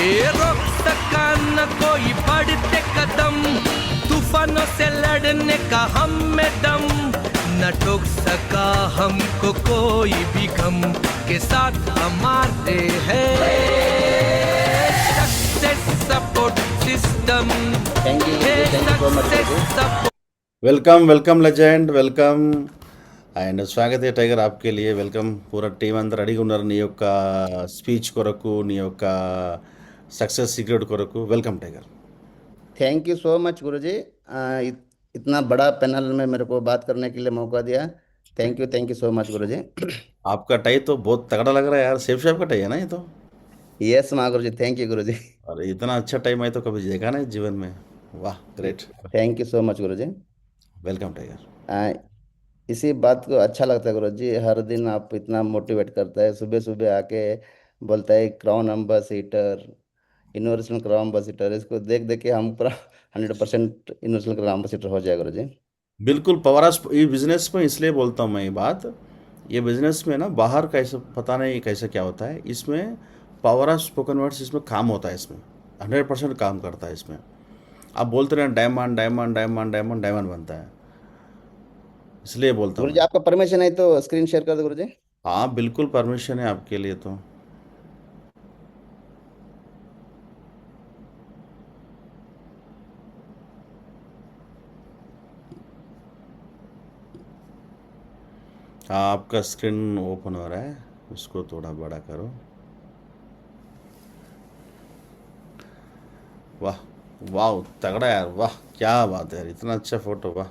ये रोक सका न कोई बढ़ते कदम, तूफानों से लड़ने का हम में दम, न टोक सका हमको कोई भी गम, के साथ हमारे है success support system. Thank you so much, Guruji. Welcome welcome legend welcome and స్వాగత టైగర్ आपके लिए వెల్కమ్ పూరా టీం అందరూ రెడీగా ఉన్నారు నీ యొక్క స్పీచ్ కొరకు నీ యొక్క సక్సెస్ సీక్రెట్ కొరకు welcome tiger thank you so much Guruji. इतना बड़ा पैनल में मेरे को बात करने के लिए मौका दिया। थैंक यू सो मच गुरुजी। आपका टाई तो बहुत तगड़ा लग रहा है यार, सेफ शेफ का टाई है ना ये तो। यस माँ गुरुजी, थैंक यू गुरुजी। और इतना अच्छा टाई मैं तो कभी देखा नहीं जीवन में। वाह great, thank you so much Guruji. Welcome tiger. आ, इसी बात को अच्छा लगता है गुरुजी, हर दिन आप इतना मोटिवेट करता है, सुबह सुबह आके बोलता है crown ambassador, universal crown ambassador. इसको देख देख के हम पूरा 100% यूनिवर्सल क्राउन एम्बेसडर हो जाए गुरुजी। बिल्कुल पावर हाउस ये बिजनेस में इसलिए बोलता हूँ मैं ये बात, ये बिजनेस में ना बाहर कैसे पता नहीं कैसे क्या होता है, इसमें पावर हाउस स्पोकन वर्ड्स इसमें काम होता है, इसमें 100% काम करता है इसमें। आप बोलते रहे diamond diamond diamond diamond diamond बनता है, इसलिए बोलता हूँ गुरुजी मैं। आपका परमिशन है तो स्क्रीन शेयर कर दो गुरुजी। हाँ बिल्कुल परमिशन है आपके लिए तो। हाँ आपका स्क्रीन ओपन हो रहा है, उसको थोड़ा बड़ा करो। वाह वाह तगड़ा यार, वाह क्या बात है यार, इतना अच्छा फोटो, वाह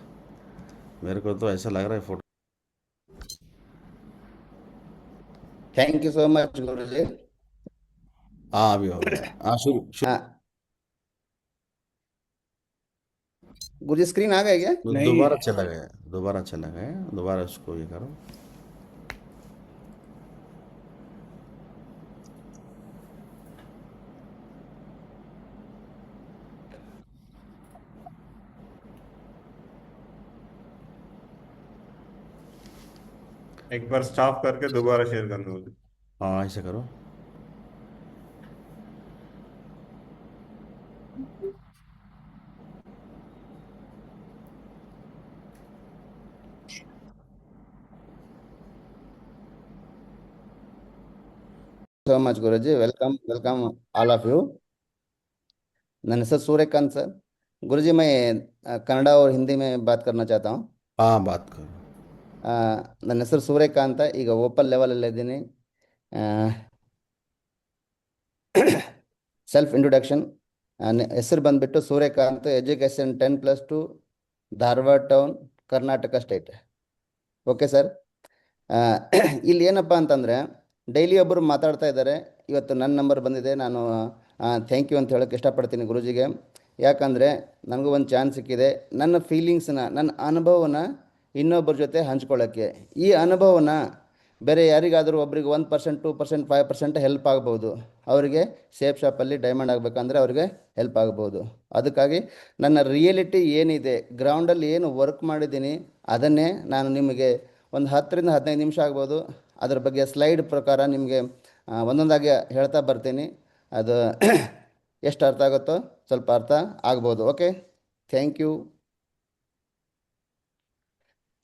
मेरे को तो ऐसा लग रहा है photo. Thank you so much Guruji. हाँ अभी हो गया, हाँ शुरू शुरू। हाँ गुरुजी स्क्रीन आ गया क्या? दोबारा चला गया, दोबारा चला गया, दोबारा उसको ये करो। एक बार स्टॉप करके दोबारा शेयर करना होगा। हाँ ऐसे करो। सो much Guruji, welcome welcome all of you. ನನ್ನ ಹೆಸರು ಸೂರ್ಯಕಾಂತ್ ಸರ್। गुरुजी मैं कन्नड़ और हिंदी में बात करना चाहता हूँ। हाँ बात करो। ನನ್ನ ಹೆಸರು ಸೂರ್ಯಕಾಂತ, ಈಗ ಓಪನ್ ಲೆವೆಲಲ್ಲಿ ಇದ್ದೀನಿ। ಸೆಲ್ಫ್ ಇಂಟ್ರೊಡಕ್ಷನ್, ಹೆಸರು ಬಂದುಬಿಟ್ಟು Suryakant, education 10+2, Dharwad town, Karnataka state. Okay sir, ಇಲ್ಲಿ ಏನಪ್ಪ ಅಂತಂದರೆ ಡೈಲಿ ಒಬ್ಬರು ಮಾತಾಡ್ತಾ ಇದ್ದಾರೆ, ಇವತ್ತು ನನ್ನ ನಂಬರ್ ಬಂದಿದೆ, ನಾನು ಥ್ಯಾಂಕ್ ಯು ಅಂತ ಹೇಳೋಕ್ಕೆ ಇಷ್ಟಪಡ್ತೀನಿ ಗುರೂಜಿಗೆ। ಯಾಕಂದರೆ ನನಗೂ ಒಂದು ಚಾನ್ಸ್ ಸಿಕ್ಕಿದೆ ನನ್ನ ಫೀಲಿಂಗ್ಸನ್ನ, ನನ್ನ ಅನುಭವನ ಇನ್ನೊಬ್ಬರ ಜೊತೆ ಹಂಚ್ಕೊಳ್ಳೋಕ್ಕೆ। ಈ ಅನುಭವನ ಬೇರೆ ಯಾರಿಗಾದರೂ ಒಬ್ರಿಗೆ 1%, 2%, 5% ಹೆಲ್ಪ್ ಆಗ್ಬೋದು, ಅವರಿಗೆ ಸೇಫ್ ಶಾಪಲ್ಲಿ ಡೈಮಂಡ್ ಆಗಬೇಕಂದ್ರೆ ಅವ್ರಿಗೆ ಹೆಲ್ಪ್ ಆಗ್ಬೋದು। ಅದಕ್ಕಾಗಿ ನನ್ನ ರಿಯಲಿಟಿ ಏನಿದೆ, ಗ್ರೌಂಡಲ್ಲಿ ಏನು ವರ್ಕ್ ಮಾಡಿದ್ದೀನಿ ಅದನ್ನೇ ನಾನು ನಿಮಗೆ ಒಂದು 10ರಿಂದ 15 ನಿಮಿಷ ಆಗ್ಬೋದು, ಅದ್ರ ಬಗ್ಗೆ ಸ್ಲೈಡ್ ಪ್ರಕಾರ ನಿಮಗೆ ಒಂದೊಂದಾಗಿ ಹೇಳ್ತಾ ಬರ್ತೀನಿ। ಅದು ಎಷ್ಟು ಅರ್ಥ ಆಗುತ್ತೋ ಸ್ವಲ್ಪ ಅರ್ಥ ಆಗ್ಬೋದು। Okay, thank you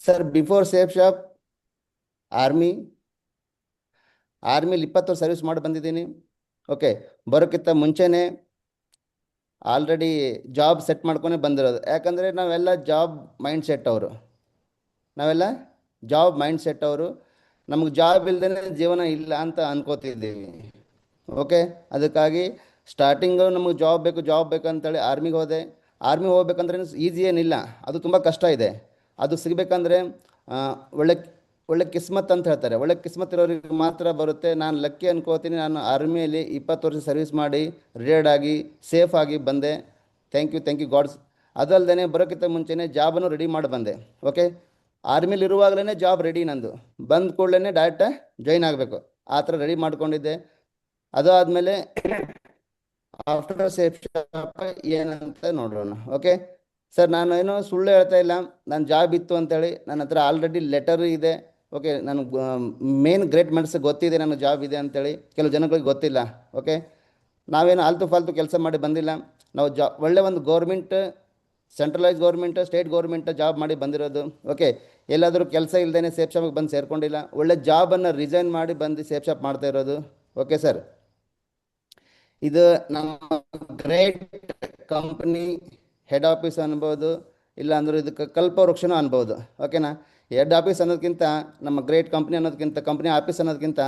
sir. Before Safe Shop ಆರ್ಮಿಲಿ 20 ವರ್ಷ ಸರ್ವಿಸ್ ಮಾಡಿ ಬಂದಿದ್ದೀನಿ। ಓಕೆ, ಬರೋಕ್ಕಿಂತ ಮುಂಚೆನೇ ಆಲ್ರೆಡಿ ಜಾಬ್ ಸೆಟ್ ಮಾಡ್ಕೊಂಡೇ ಬಂದಿರೋದು, ಯಾಕಂದರೆ ನಾವೆಲ್ಲ ಜಾಬ್ ಮೈಂಡ್ ಸೆಟ್ ಅವರು, ನಮಗೆ ಜಾಬ್ ಇಲ್ಲದೇ ಜೀವನ ಇಲ್ಲ ಅಂತ ಅನ್ಕೋತಿದ್ದೀವಿ। ಓಕೆ, ಅದಕ್ಕಾಗಿ ಸ್ಟಾರ್ಟಿಂಗು ನಮಗೆ ಜಾಬ್ ಬೇಕು ಅಂತೇಳಿ ಆರ್ಮಿಗೆ ಹೋದೆ। ಆರ್ಮಿಗೆ ಹೋಗ್ಬೇಕಂದ್ರೆ ಈಸಿ ಏನಿಲ್ಲ, ಅದು ತುಂಬ ಕಷ್ಟ ಇದೆ। ಅದು ಸಿಗಬೇಕಂದ್ರೆ ಒಳ್ಳೆ ಕಿಸ್ಮತ್ ಅಂತ ಹೇಳ್ತಾರೆ, ಒಳ್ಳೆ ಕಿಸ್ಮತ್ ಇರೋರಿಗೆ ಮಾತ್ರ ಬರುತ್ತೆ। ನಾನು ಲಕ್ಕಿ ಅನ್ಕೋತೀನಿ, ನಾನು ಆರ್ಮಿಯಲ್ಲಿ 20 ವರ್ಷ ಸರ್ವಿಸ್ ಮಾಡಿ ರಿಟೈರ್ಡ್ ಆಗಿ ಸೇಫ್ ಆಗಿ ಬಂದೆ। Thank you gods. ಅದಲ್ಲದೆ ಬರೋಕ್ಕಿಂತ ಮುಂಚೆನೇ ಜಾಬನ್ನು ರೆಡಿ ಮಾಡಿ ಬಂದೆ। ಓಕೆ, ಆರ್ಮಿಲಿ ಇರುವಾಗಲೇ ಜಾಬ್ ರೆಡಿ, ನಂದು ಬಂದ ಕೂಡಲೇ ಡೈರೆಕ್ಟ್ ಜಾಯ್ನ್ ಆಗಬೇಕು, ಆ ಥರ ರೆಡಿ ಮಾಡ್ಕೊಂಡಿದ್ದೆ। ಅದು ಆದಮೇಲೆ ಆಫ್ಟರ್ ಸೇಫ್ ಶಾಪ್ ಏನಂತ ನೋಡೋಣ। ಓಕೆ ಸರ್, ನಾನು ಏನೋ ಸುಳ್ಳು ಹೇಳ್ತಾ ಇಲ್ಲ, ನನ್ನ ಜಾಬ್ ಇತ್ತು ಅಂತೇಳಿ ನನ್ನ ಹತ್ರ ಆಲ್ರೆಡಿ ಲೆಟರ್ ಇದೆ। ಓಕೆ, ನನಗೆ ಮೇನ್ ಗ್ರೇಟ್ ಮೆಂಟ್ಸ್ ಗೊತ್ತಿದೆ ನನಗೆ ಜಾಬ್ ಇದೆ ಅಂತೇಳಿ, ಕೆಲವು ಜನಗಳಿಗೆ ಗೊತ್ತಿಲ್ಲ। ಓಕೆ, ನಾವೇನು ಆಲ್ತು ಫಾಲ್ತು ಕೆಲಸ ಮಾಡಿ ಬಂದಿಲ್ಲ. ನಾವು ಒಳ್ಳೆ ಒಂದು government, centralise government, state government job ಮಾಡಿ ಬಂದಿರೋದು. ಓಕೆ, ಎಲ್ಲಾದರೂ ಕೆಲಸ ಇಲ್ಲದೇ ಸೇಫ್ ಶಾಪಿಗೆ ಬಂದು ಸೇರ್ಕೊಂಡಿಲ್ಲ. ಒಳ್ಳೆ ಜಾಬನ್ನು ರಿಸೈನ್ ಮಾಡಿ ಬಂದು ಸೇಫ್ ಶಾಪ್ ಮಾಡ್ತಾ ಇರೋದು. ಓಕೆ ಸರ್, ಇದು ನಮ್ಮ ಗ್ರೇಟ್ ಕಂಪ್ನಿ ಹೆಡ್ ಆಫೀಸ್ ಅನ್ಬೋದು, ಇಲ್ಲ ಅಂದ್ರೆ ಇದಕ್ಕೆ ಕಲ್ಪವೃಕ್ಷನೂ ಅನ್ಬೋದು. ಓಕೆನಾ, ಹೆಡ್ ಆಫೀಸ್ ಅನ್ನೋದಕ್ಕಿಂತ, ನಮ್ಮ ಗ್ರೇಟ್ ಕಂಪ್ನಿ ಅನ್ನೋದಕ್ಕಿಂತ, ಕಂಪ್ನಿ ಆಫೀಸ್ ಅನ್ನೋದಕ್ಕಿಂತ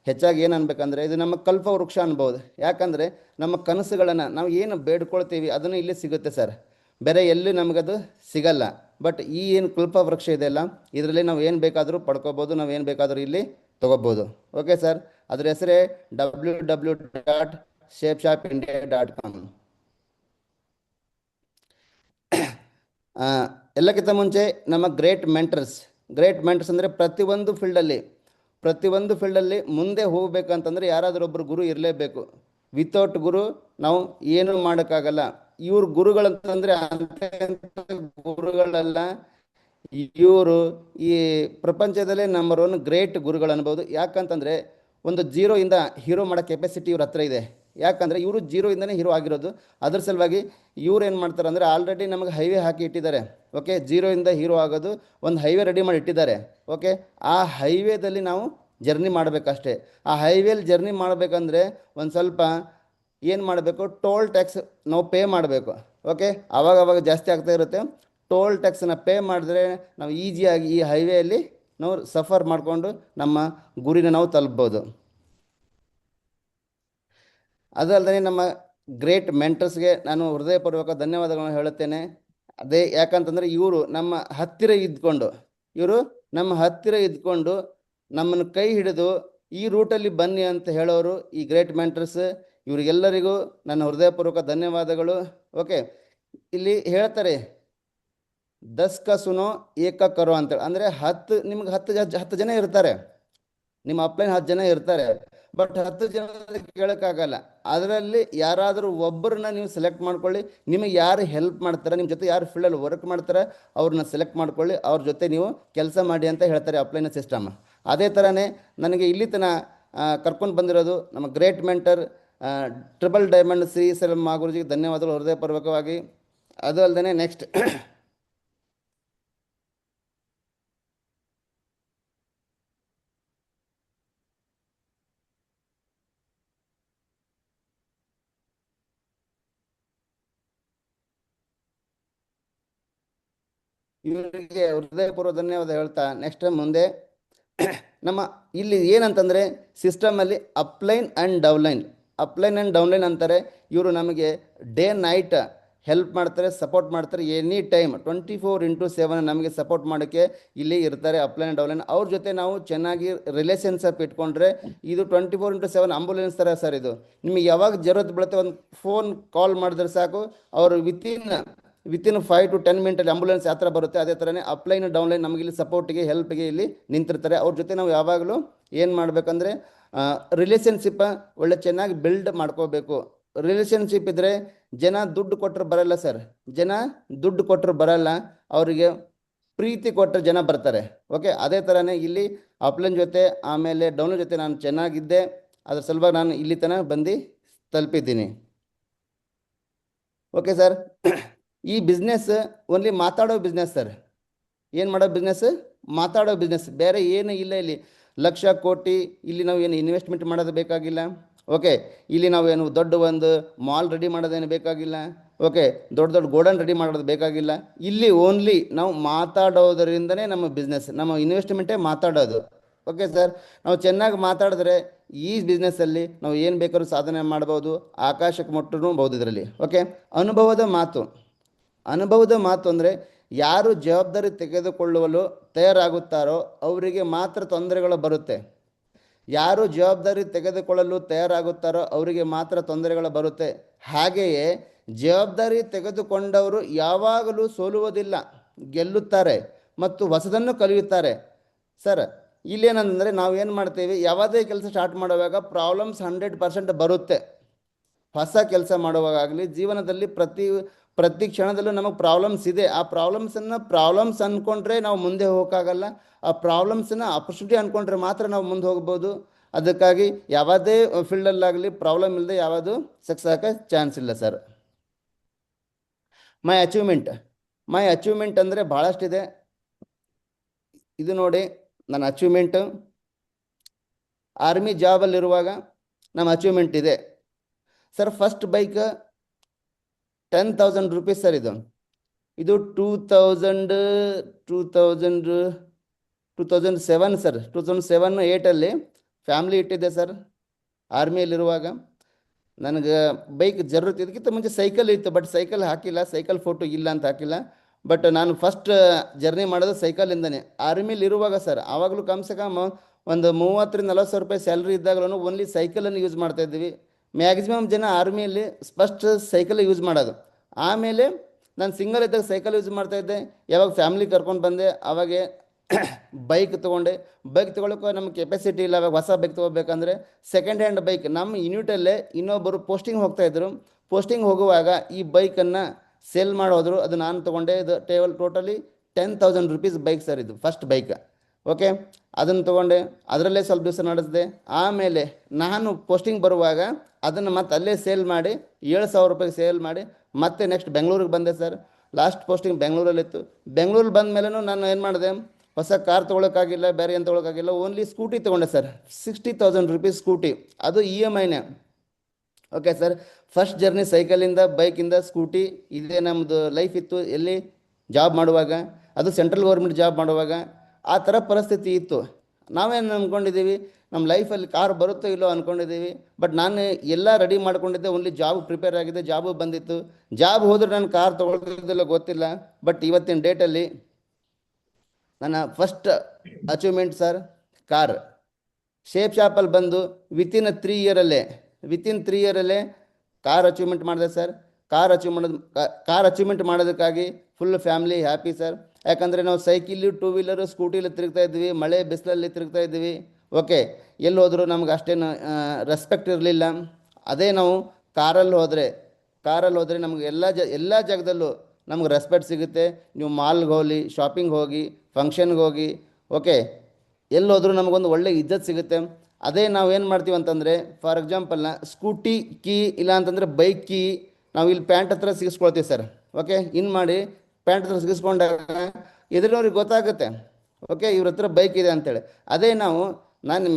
ಹೆಚ್ಚಾಗಿ ಏನು ಅನ್ಬೇಕಂದ್ರೆ ಇದು ನಮ್ಮ ಕಲ್ಪವೃಕ್ಷ ಅನ್ಬೋದು. ಯಾಕಂದರೆ ನಮ್ಮ ಕನಸುಗಳನ್ನು ನಾವು ಏನು ಬೇಡ್ಕೊಳ್ತೀವಿ ಅದನ್ನು ಇಲ್ಲಿ ಸಿಗುತ್ತೆ ಸರ್, ಬೇರೆ ಎಲ್ಲಿ ನಮಗದು ಸಿಗಲ್ಲ. ಬಟ್ ಈ ಏನು ಕಲ್ಪವೃಕ್ಷ ಇದೆಯಲ್ಲ, ಇದರಲ್ಲಿ ನಾವು ಏನು ಬೇಕಾದರೂ ಪಡ್ಕೋಬೋದು, ನಾವು ಏನು ಬೇಕಾದರೂ ಇಲ್ಲಿ ತೊಗೋಬೋದು. ಓಕೆ ಸರ್, ಅದ್ರ ಹೆಸರೇ www.shapeshopindia.com. ಎಲ್ಲಕ್ಕಿಂತ ಮುಂಚೆ ನಮ್ಮ ಗ್ರೇಟ್ ಮೆಂಟರ್ಸ್ ಅಂದರೆ ಪ್ರತಿಯೊಂದು ಫೀಲ್ಡಲ್ಲಿ ಮುಂದೆ ಹೋಗಬೇಕಂತಂದರೆ ಯಾರಾದರೂ ಒಬ್ಬರು ಗುರು ಇರಲೇಬೇಕು. ವಿತೌಟ್ ಗುರು ನಾವು ಏನೂ ಮಾಡೋಕ್ಕಾಗಲ್ಲ. ಇವ್ರು ಗುರುಗಳಂತಂದರೆ ಅಂಥ ಗುರುಗಳಲ್ಲ, ಇವರು ಈ ಪ್ರಪಂಚದಲ್ಲೇ ನಂಬರ್ 1 ಗ್ರೇಟ್ ಗುರುಗಳು ಅನ್ಬೋದು. ಯಾಕಂತಂದರೆ ಒಂದು ಜೀರೋಯಿಂದ ಹೀರೋ ಮಾಡೋ ಕೆಪಾಸಿಟಿ ಇವ್ರ ಹತ್ರ ಇದೆ. ಯಾಕಂದರೆ ಇವರು ಜೀರೋಯಿಂದನೇ ಹೀರೋ ಆಗಿರೋದು. ಅದ್ರ ಸಲುವಾಗಿ ಇವ್ರು ಏನು ಮಾಡ್ತಾರೆ ಅಂದರೆ ಆಲ್ರೆಡಿ ನಮಗೆ ಹೈವೇ ಹಾಕಿ ಇಟ್ಟಿದ್ದಾರೆ. ಓಕೆ, ಜೀರೋಯಿಂದ ಹೀರೋ ಆಗೋದು ಒಂದು ಹೈವೇ ರೆಡಿ ಮಾಡಿ ಇಟ್ಟಿದ್ದಾರೆ. ಓಕೆ, ಆ ಹೈವೇದಲ್ಲಿ ನಾವು ಜರ್ನಿ ಮಾಡಬೇಕಷ್ಟೇ. ಆ ಹೈವೇಲಿ ಜರ್ನಿ ಮಾಡಬೇಕಂದ್ರೆ ಒಂದು ಸ್ವಲ್ಪ ಏನು ಮಾಡಬೇಕು, ಟೋಲ್ ಟ್ಯಾಕ್ಸ್ ನಾವು ಪೇ ಮಾಡಬೇಕು. ಓಕೆ, ಆವಾಗ ಜಾಸ್ತಿ ಆಗ್ತಾ ಇರುತ್ತೆ. ಟೋಲ್ ಟ್ಯಾಕ್ಸನ್ನ ಪೇ ಮಾಡಿದ್ರೆ ನಾವು ಈಸಿಯಾಗಿ ಈ ಹೈವೇಯಲ್ಲಿ ನಾವು ಸಫರ್ ಮಾಡಿಕೊಂಡು ನಮ್ಮ ಗುರಿನ ನಾವು ತಲುಪ್ಬೋದು. ಅದಲ್ಲದೆ ನಮ್ಮ ಗ್ರೇಟ್ ಮೆಂಟರ್ಸ್ಗೆ ನಾನು ಹೃದಯಪೂರ್ವಕ ಧನ್ಯವಾದಗಳನ್ನು ಹೇಳುತ್ತೇನೆ. ಅದೇ ಯಾಕಂತಂದರೆ ಇವರು ನಮ್ಮ ಹತ್ತಿರ ಇದ್ಕೊಂಡು ನಮ್ಮನ್ನು ಕೈ ಹಿಡಿದು ಈ ರೂಟಲ್ಲಿ ಬನ್ನಿ ಅಂತ ಹೇಳೋರು ಈ ಗ್ರೇಟ್ ಮೆಂಟರ್ಸ್. ಇವರಿಗೆಲ್ಲರಿಗೂ ನನ್ನ ಹೃದಯಪೂರ್ವಕ ಧನ್ಯವಾದಗಳು. ಓಕೆ, ಇಲ್ಲಿ ಹೇಳ್ತಾರೆ 10 का सुनो 1 का करो ಅಂತೇಳಿ. ಅಂದರೆ ನಿಮ್ಗೆ 10 ಜನ ಇರ್ತಾರೆ, ನಿಮ್ಮ ಅಪ್ಲೈನ್ 10 ಜನ ಇರ್ತಾರೆ. ಬಟ್ 10 ಜನ ಕೇಳೋಕ್ಕಾಗಲ್ಲ. ಅದರಲ್ಲಿ ಯಾರಾದರೂ ಒಬ್ಬರನ್ನ ನೀವು ಸೆಲೆಕ್ಟ್ ಮಾಡ್ಕೊಳ್ಳಿ. ನಿಮಗೆ ಯಾರು ಹೆಲ್ಪ್ ಮಾಡ್ತಾರೆ, ನಿಮ್ಮ ಜೊತೆ ಯಾರು ಫೀಲ್ಡಲ್ಲಿ ವರ್ಕ್ ಮಾಡ್ತಾರೆ ಅವ್ರನ್ನ ಸೆಲೆಕ್ಟ್ ಮಾಡ್ಕೊಳ್ಳಿ, ಅವ್ರ ಜೊತೆ ನೀವು ಕೆಲಸ ಮಾಡಿ ಅಂತ ಹೇಳ್ತಾರೆ ಅಪ್ಲೈನ್ ಸಿಸ್ಟಮ್. ಅದೇ ಥರನೇ ನನಗೆ ಇಲ್ಲಿ ತನಕ ಕರ್ಕೊಂಡು ಬಂದಿರೋದು ನಮ್ಮ great mentor triple diamond Shri ಸೆಲ್ ಮಾಗುರುಜಿಗೆ ಧನ್ಯವಾದಗಳು ಹೃದಯಪೂರ್ವಕವಾಗಿ. ಅದು ಅಲ್ಲದೆ ನೆಕ್ಸ್ಟ್ ಇವರಿಗೆ ಹೃದಯಪೂರ್ವ ಧನ್ಯವಾದ ಹೇಳ್ತಾ ನೆಕ್ಸ್ಟ್ ಮುಂದೆ ನಮ್ಮ ಇಲ್ಲಿ ಏನಂತಂದರೆ ಸಿಸ್ಟಮಲ್ಲಿ ಅಪ್ಲೈನ್ ಆ್ಯಂಡ್ ಡೌನ್ಲೈನ್ ಅಂತಾರೆ. ಇವರು ನಮಗೆ ಡೇ ನೈಟ್ ಹೆಲ್ಪ್ ಮಾಡ್ತಾರೆ, ಸಪೋರ್ಟ್ ಮಾಡ್ತಾರೆ. ಎನಿ ಟೈಮ್ 24/7 ನಮಗೆ ಸಪೋರ್ಟ್ ಮಾಡೋಕ್ಕೆ ಇಲ್ಲಿ ಇರ್ತಾರೆ ಅಪ್ಲೈನ್ ಆ್ಯಂಡ್ ಡೌನ್ಲೈನ್. ಅವ್ರ ಜೊತೆ ನಾವು ಚೆನ್ನಾಗಿ ರಿಲೇಷನ್ಶಿಪ್ ಇಟ್ಕೊಂಡ್ರೆ ಇದು 24/7 ಆಂಬುಲೆನ್ಸ್ ಥರ ಸರ್. ಇದು ನಿಮಗೆ ಯಾವಾಗ ಜरूरत ಬೀಳುತ್ತೆ ಒಂದು ಫೋನ್ ಕಾಲ್ ಮಾಡಿದ್ರೆ ಸಾಕು, ಅವರು ವಿತಿನ್ 5 to 10 ಮಿನಿಟಲ್ಲಿ ಆಂಬುಲೆನ್ಸ್ ಯಾವ ಥರ ಬರುತ್ತೆ ಅದೇ ಥರನೇ ಅಪ್ಲೈನ್ ಡೌನ್ಲೈನ್ ನಮಗೆ ಇಲ್ಲಿ ಸಪೋರ್ಟಿಗೆ ಹೆಲ್ಪ್ಗೆ ಇಲ್ಲಿ ನಿಂತಿರ್ತಾರೆ. ಅವ್ರ ಜೊತೆ ನಾವು ಯಾವಾಗಲೂ ಏನು ಮಾಡಬೇಕಂದ್ರೆ ರಿಲೇಷನ್ಶಿಪ್ ಒಳ್ಳೆ ಚೆನ್ನಾಗಿ ಬಿಲ್ಡ್ ಮಾಡ್ಕೋಬೇಕು. ರಿಲೇಷನ್ಶಿಪ್ ಇದ್ದರೆ ಜನ ದುಡ್ಡು ಕೊಟ್ಟರು ಬರಲ್ಲ ಸರ್, ಅವರಿಗೆ ಪ್ರೀತಿ ಕೊಟ್ಟರೆ ಜನ ಬರ್ತಾರೆ. ಓಕೆ, ಅದೇ ಥರನೇ ಇಲ್ಲಿ ಅಪ್ಲೈನ್ ಜೊತೆ ಆಮೇಲೆ ಡೌನ್ಲೈನ್ ಜೊತೆ ನಾನು ಚೆನ್ನಾಗಿದ್ದೆ. ಅದ್ರ ಸಲುವಾಗಿ ನಾನು ಇಲ್ಲಿ ತನಕ ಬಂದು ತಲುಪಿದ್ದೀನಿ. ಓಕೆ ಸರ್, ಈ ಬಿಸ್ನೆಸ್ ಓನ್ಲಿ ಮಾತಾಡೋ ಬಿಸ್ನೆಸ್ ಸರ್. ಏನು ಮಾಡೋ ಬಿಸ್ನೆಸ್? ಮಾತಾಡೋ ಬಿಸ್ನೆಸ್, ಬೇರೆ ಏನು ಇಲ್ಲ. ಇಲ್ಲಿ ಲಕ್ಷ ಕೋಟಿ ಇಲ್ಲಿ ನಾವು ಏನು ಇನ್ವೆಸ್ಟ್ಮೆಂಟ್ ಮಾಡೋದು ಬೇಕಾಗಿಲ್ಲ. ಓಕೆ, ಇಲ್ಲಿ ನಾವೇನು ದೊಡ್ಡ ಒಂದು ಮಾಲ್ ರೆಡಿ ಮಾಡೋದೇನು ಬೇಕಾಗಿಲ್ಲ. ಓಕೆ, ದೊಡ್ಡ ಗೋಡನ್ ರೆಡಿ ಮಾಡೋದು ಬೇಕಾಗಿಲ್ಲ. ಇಲ್ಲಿ ಓನ್ಲಿ ನಾವು ಮಾತಾಡೋದರಿಂದನೇ ನಮ್ಮ ಬಿಸ್ನೆಸ್, ನಮ್ಮ ಇನ್ವೆಸ್ಟ್ಮೆಂಟೇ ಮಾತಾಡೋದು. ಓಕೆ ಸರ್, ನಾವು ಚೆನ್ನಾಗಿ ಮಾತಾಡಿದ್ರೆ ಈ ಬಿಸ್ನೆಸ್ಸಲ್ಲಿ ನಾವು ಏನು ಬೇಕಾದ್ರೂ ಸಾಧನೆ ಮಾಡ್ಬೋದು, ಆಕಾಶಕ್ಕೆ ಮುಟ್ಟಬಹುದು ಇದರಲ್ಲಿ. ಓಕೆ, ಅನುಭವದ ಮಾತು ಅಂದರೆ ಯಾರು ಜವಾಬ್ದಾರಿ ತೆಗೆದುಕೊಳ್ಳಲು ತಯಾರಾಗುತ್ತಾರೋ ಅವರಿಗೆ ಮಾತ್ರ ತೊಂದರೆಗಳು ಬರುತ್ತೆ. ಹಾಗೆಯೇ ಜವಾಬ್ದಾರಿ ತೆಗೆದುಕೊಂಡವರು ಯಾವಾಗಲೂ ಸೋಲುವುದಿಲ್ಲ, ಗೆಲ್ಲುತ್ತಾರೆ ಮತ್ತು ಹೊಸದನ್ನು ಕಲಿಯುತ್ತಾರೆ. ಸರ್, ಇಲ್ಲೇನಂದರೆ ನಾವು ಏನು ಮಾಡ್ತೀವಿ, ಯಾವುದೇ ಕೆಲಸ ಸ್ಟಾರ್ಟ್ ಮಾಡುವಾಗ ಪ್ರಾಬ್ಲಮ್ಸ್ 100% ಬರುತ್ತೆ. ಹೊಸ ಕೆಲಸ ಮಾಡುವಾಗಲಿ ಜೀವನದಲ್ಲಿ ಪ್ರತಿ ಕ್ಷಣದಲ್ಲೂ ನಮಗೆ ಪ್ರಾಬ್ಲಮ್ಸ್ ಇದೆ. ಆ ಪ್ರಾಬ್ಲಮ್ಸ್ ಅಂದ್ಕೊಂಡ್ರೆ ನಾವು ಮುಂದೆ ಹೋಗೋಕ್ಕಾಗಲ್ಲ. ಆ ಪ್ರಾಬ್ಲಮ್ಸನ್ನು ಆಪರ್ಚುನಿಟಿ ಅಂದ್ಕೊಂಡ್ರೆ ಮಾತ್ರ ನಾವು ಮುಂದೆ ಹೋಗ್ಬೋದು. ಅದಕ್ಕಾಗಿ ಯಾವುದೇ ಫೀಲ್ಡಲ್ಲಾಗಲಿ ಪ್ರಾಬ್ಲಮ್ ಇಲ್ಲದೆ ಯಾವುದು ಸಕ್ಸಸ್ ಆಗಕ್ಕೆ ಚಾನ್ಸ್ ಇಲ್ಲ ಸರ್. ಮೈ ಅಚೀವ್ಮೆಂಟ್ ಅಂದರೆ ಭಾಳಷ್ಟಿದೆ. ಇದು ನೋಡಿ ನನ್ನ ಅಚೀವ್ಮೆಂಟು. ಆರ್ಮಿ ಜಾಬಲ್ಲಿರುವಾಗ ನಮ್ಮ ಅಚೀವ್ಮೆಂಟ್ ಇದೆ sir. First bike 10,000 rupees sir. ಇದು 2007 ಸರ್. 2007-8 ಫ್ಯಾಮ್ಲಿ ಇಟ್ಟಿದ್ದೆ ಸರ್. ಆರ್ಮಿಯಲ್ಲಿರುವಾಗ ನನಗೆ ಬೈಕ್ ಜरूरत ಇದಕ್ಕಿಂತ ಮುಂಚೆ ಸೈಕಲ್ ಇತ್ತು, ಬಟ್ ಸೈಕಲ್ ಹಾಕಿಲ್ಲ, ಸೈಕಲ್ ಫೋಟೋ ಇಲ್ಲ ಅಂತ ಹಾಕಿಲ್ಲ. ಬಟ್ ನಾನು ಫಸ್ಟ್ ಜರ್ನಿ ಮಾಡೋದು ಸೈಕಲಿಂದನೇ ಆರ್ಮಿಲಿರುವಾಗ ಸರ್. ಆವಾಗಲೂ ಕಮ್ಸೆ ಕಮ್ ಒಂದು 30,000-40,000 ರೂಪಾಯಿ ಸ್ಯಾಲ್ರಿ ಇದ್ದಾಗಲೂ ಓನ್ಲಿ ಸೈಕಲನ್ನು ಯೂಸ್ ಮಾಡ್ತಾಯಿದ್ವಿ. ಮ್ಯಾಕ್ಸಿಮಮ್ ಜನ ಆರ್ಮಿಯಲ್ಲಿ ಫಸ್ಟ್ ಸೈಕಲ್ ಯೂಸ್ ಮಾಡೋದು. ಆಮೇಲೆ ನಾನು ಸಿಂಗಲ್ ಇದ್ದಾಗ ಸೈಕಲ್ ಯೂಸ್ ಮಾಡ್ತಾಯಿದ್ದೆ. ಯಾವಾಗ ಫ್ಯಾಮ್ಲಿ ಕರ್ಕೊಂಡು ಬಂದೆ ಆವಾಗ ಬೈಕ್ ತೊಗೊಂಡೆ. ಬೈಕ್ ತೊಗೊಳಕ್ಕೆ ನಮ್ಗೆ ಕೆಪಾಸಿಟಿ ಇಲ್ಲ. ಅವಾಗ ಹೊಸ ಬೈಕ್ ತೊಗೋಬೇಕಂದ್ರೆ ಸೆಕೆಂಡ್ ಹ್ಯಾಂಡ್ ಬೈಕ್ ನಮ್ಮ ಯೂನಿಟಲ್ಲೇ ಇನ್ನೊಬ್ಬರು ಪೋಸ್ಟಿಂಗ್ ಹೋಗ್ತಾಯಿದ್ರು. ಪೋಸ್ಟಿಂಗ್ ಹೋಗುವಾಗ ಈ ಬೈಕನ್ನು ಸೇಲ್ ಮಾಡೋದ್ರು. ಅದು ನಾನು ತೊಗೊಂಡೆ. ಇದು ಟೋಟಲಿ 10,000 ರೂಪೀಸ್ ಬೈಕ್ ಸರ್. ಇದು ಫಸ್ಟ್ ಬೈಕ್. ಓಕೆ, ಅದನ್ನು ತೊಗೊಂಡೆ. ಅದರಲ್ಲೇ ಸ್ವಲ್ಪ ದಿವಸ ನಡೆಸಿದೆ. ಆಮೇಲೆ ನಾನು ಪೋಸ್ಟಿಂಗ್ ಬರುವಾಗ ಅದನ್ನು ಮತ್ತೆ ಅಲ್ಲೇ ಸೇಲ್ ಮಾಡಿ 7,000 ರೂಪಾಯಿಗೆ ಸೇಲ್ ಮಾಡಿ ಮತ್ತೆ ನೆಕ್ಸ್ಟ್ ಬೆಂಗಳೂರಿಗೆ ಬಂದೆ ಸರ್. ಲಾಸ್ಟ್ ಪೋಸ್ಟಿಂಗ್ ಬೆಂಗಳೂರಲ್ಲಿತ್ತು. ಬೆಂಗಳೂರು ಬಂದ ಮೇಲೂ ನಾನು ಏನು ಮಾಡಿದೆ, ಹೊಸ ಕಾರ್ ತೊಗೊಳಕ್ಕಾಗಿಲ್ಲ, ಬೇರೆ ಏನು ತೊಗೊಳಕ್ಕಾಗಿಲ್ಲ. ಓನ್ಲಿ ಸ್ಕೂಟಿ ತೊಗೊಂಡೆ ಸರ್. 60,000 ರೂಪೀಸ್ ಸ್ಕೂಟಿ, ಅದು EMIನೇ. ಓಕೆ ಸರ್, ಫಸ್ಟ್ ಜರ್ನಿ ಸೈಕಲಿಂದ, ಬೈಕಿಂದ ಸ್ಕೂಟಿ, ಇದೇ ನಮ್ಮದು ಲೈಫ್ ಇತ್ತು. ಎಲ್ಲಿ ಜಾಬ್ ಮಾಡುವಾಗ, ಅದು ಸೆಂಟ್ರಲ್ ಗೌರ್ಮೆಂಟ್ ಜಾಬ್ ಮಾಡುವಾಗ ಆ ಥರ ಪರಿಸ್ಥಿತಿ ಇತ್ತು. ನಾವೇನು ಅಂದ್ಕೊಂಡಿದ್ದೀವಿ, ನಮ್ಮ ಲೈಫಲ್ಲಿ ಕಾರ್ ಬರುತ್ತೋ ಇಲ್ಲೋ ಅಂದ್ಕೊಂಡಿದ್ದೀವಿ. ಬಟ್ ನಾನು ಎಲ್ಲ ರೆಡಿ ಮಾಡ್ಕೊಂಡಿದ್ದೆ, ಓನ್ಲಿ ಜಾಬ್ ಪ್ರಿಪೇರ್ ಆಗಿದೆ, ಜಾಬು ಬಂದಿತ್ತು. ಜಾಬ್ ಹೋದ್ರೆ ನಾನು ಕಾರ್ ತೊಗೊಳ್ತಿದ್ದಿಲ್ಲ ಗೊತ್ತಿಲ್ಲ. ಬಟ್ ಇವತ್ತಿನ ಡೇಟಲ್ಲಿ ನನ್ನ first achievement sir car. Safe ಶಾಪಲ್ಲಿ ಬಂದು ವಿತಿನ್ 3 ಇಯರಲ್ಲೇ ಕಾರ್ ಅಚೀವ್ಮೆಂಟ್ ಮಾಡಿದೆ ಸರ್. ಕಾರ್ ಅಚೀವ್ಮೆಂಟ್ ಮಾಡೋದಕ್ಕಾಗಿ ಫುಲ್ ಫ್ಯಾಮ್ಲಿ ಹ್ಯಾಪಿ ಸರ್. ಯಾಕಂದರೆ ನಾವು ಸೈಕಿಲು, 2 ವೀಲರು, ಸ್ಕೂಟಿಲಿ ತಿರುಗ್ತಾ ಇದ್ವಿ, ಮಳೆ ಬಿಸಿಲಲ್ಲಿ ತಿರುಗ್ತಾ ಇದ್ವಿ. ಓಕೆ, ಎಲ್ಲಿ ಹೋದರೂ ನಮ್ಗೆ ಅಷ್ಟೇನು ರೆಸ್ಪೆಕ್ಟ್ ಇರಲಿಲ್ಲ. ಅದೇ ನಾವು ಕಾರಲ್ಲಿ ಹೋದರೆ ನಮ್ಗೆ ಎಲ್ಲ ಜಾಗದಲ್ಲೂ ನಮ್ಗೆ ರೆಸ್ಪೆಕ್ಟ್ ಸಿಗುತ್ತೆ. ನೀವು ಮಾಲ್ಗೆ ಹೋಗಲಿ, ಶಾಪಿಂಗ್ ಹೋಗಿ, ಫಂಕ್ಷನ್ಗೆ ಹೋಗಿ, ಓಕೆ, ಎಲ್ಲೋದ್ರೂ ನಮಗೊಂದು ಒಳ್ಳೆ ಇಜ್ಜತ್ ಸಿಗುತ್ತೆ. ಅದೇ ನಾವು ಏನು ಮಾಡ್ತೀವಿ ಅಂತಂದರೆ, ಫಾರ್ ಎಕ್ಸಾಂಪಲ್ನ ಸ್ಕೂಟಿ ಕೀ ಇಲ್ಲ ಅಂತಂದರೆ ಬೈಕ್ ಕೀ ನಾವು ಇಲ್ಲಿ ಪ್ಯಾಂಟ್ ಹತ್ರ ಸಿಗಿಸ್ಕೊಳ್ತೀವಿ ಸರ್. ಓಕೆ, ಇನ್ನು ಮಾಡಿ ಪ್ಯಾಂಟ್ ಹತ್ರ ಸಿಗಿಸ್ಕೊಂಡಾಗ ಎದುರಿನವ್ರಿಗೆ ಗೊತ್ತಾಗುತ್ತೆ, ಓಕೆ, ಇವ್ರ ಹತ್ರ ಬೈಕ್ ಇದೆ ಅಂತೇಳಿ. ಅದೇ ನಾನು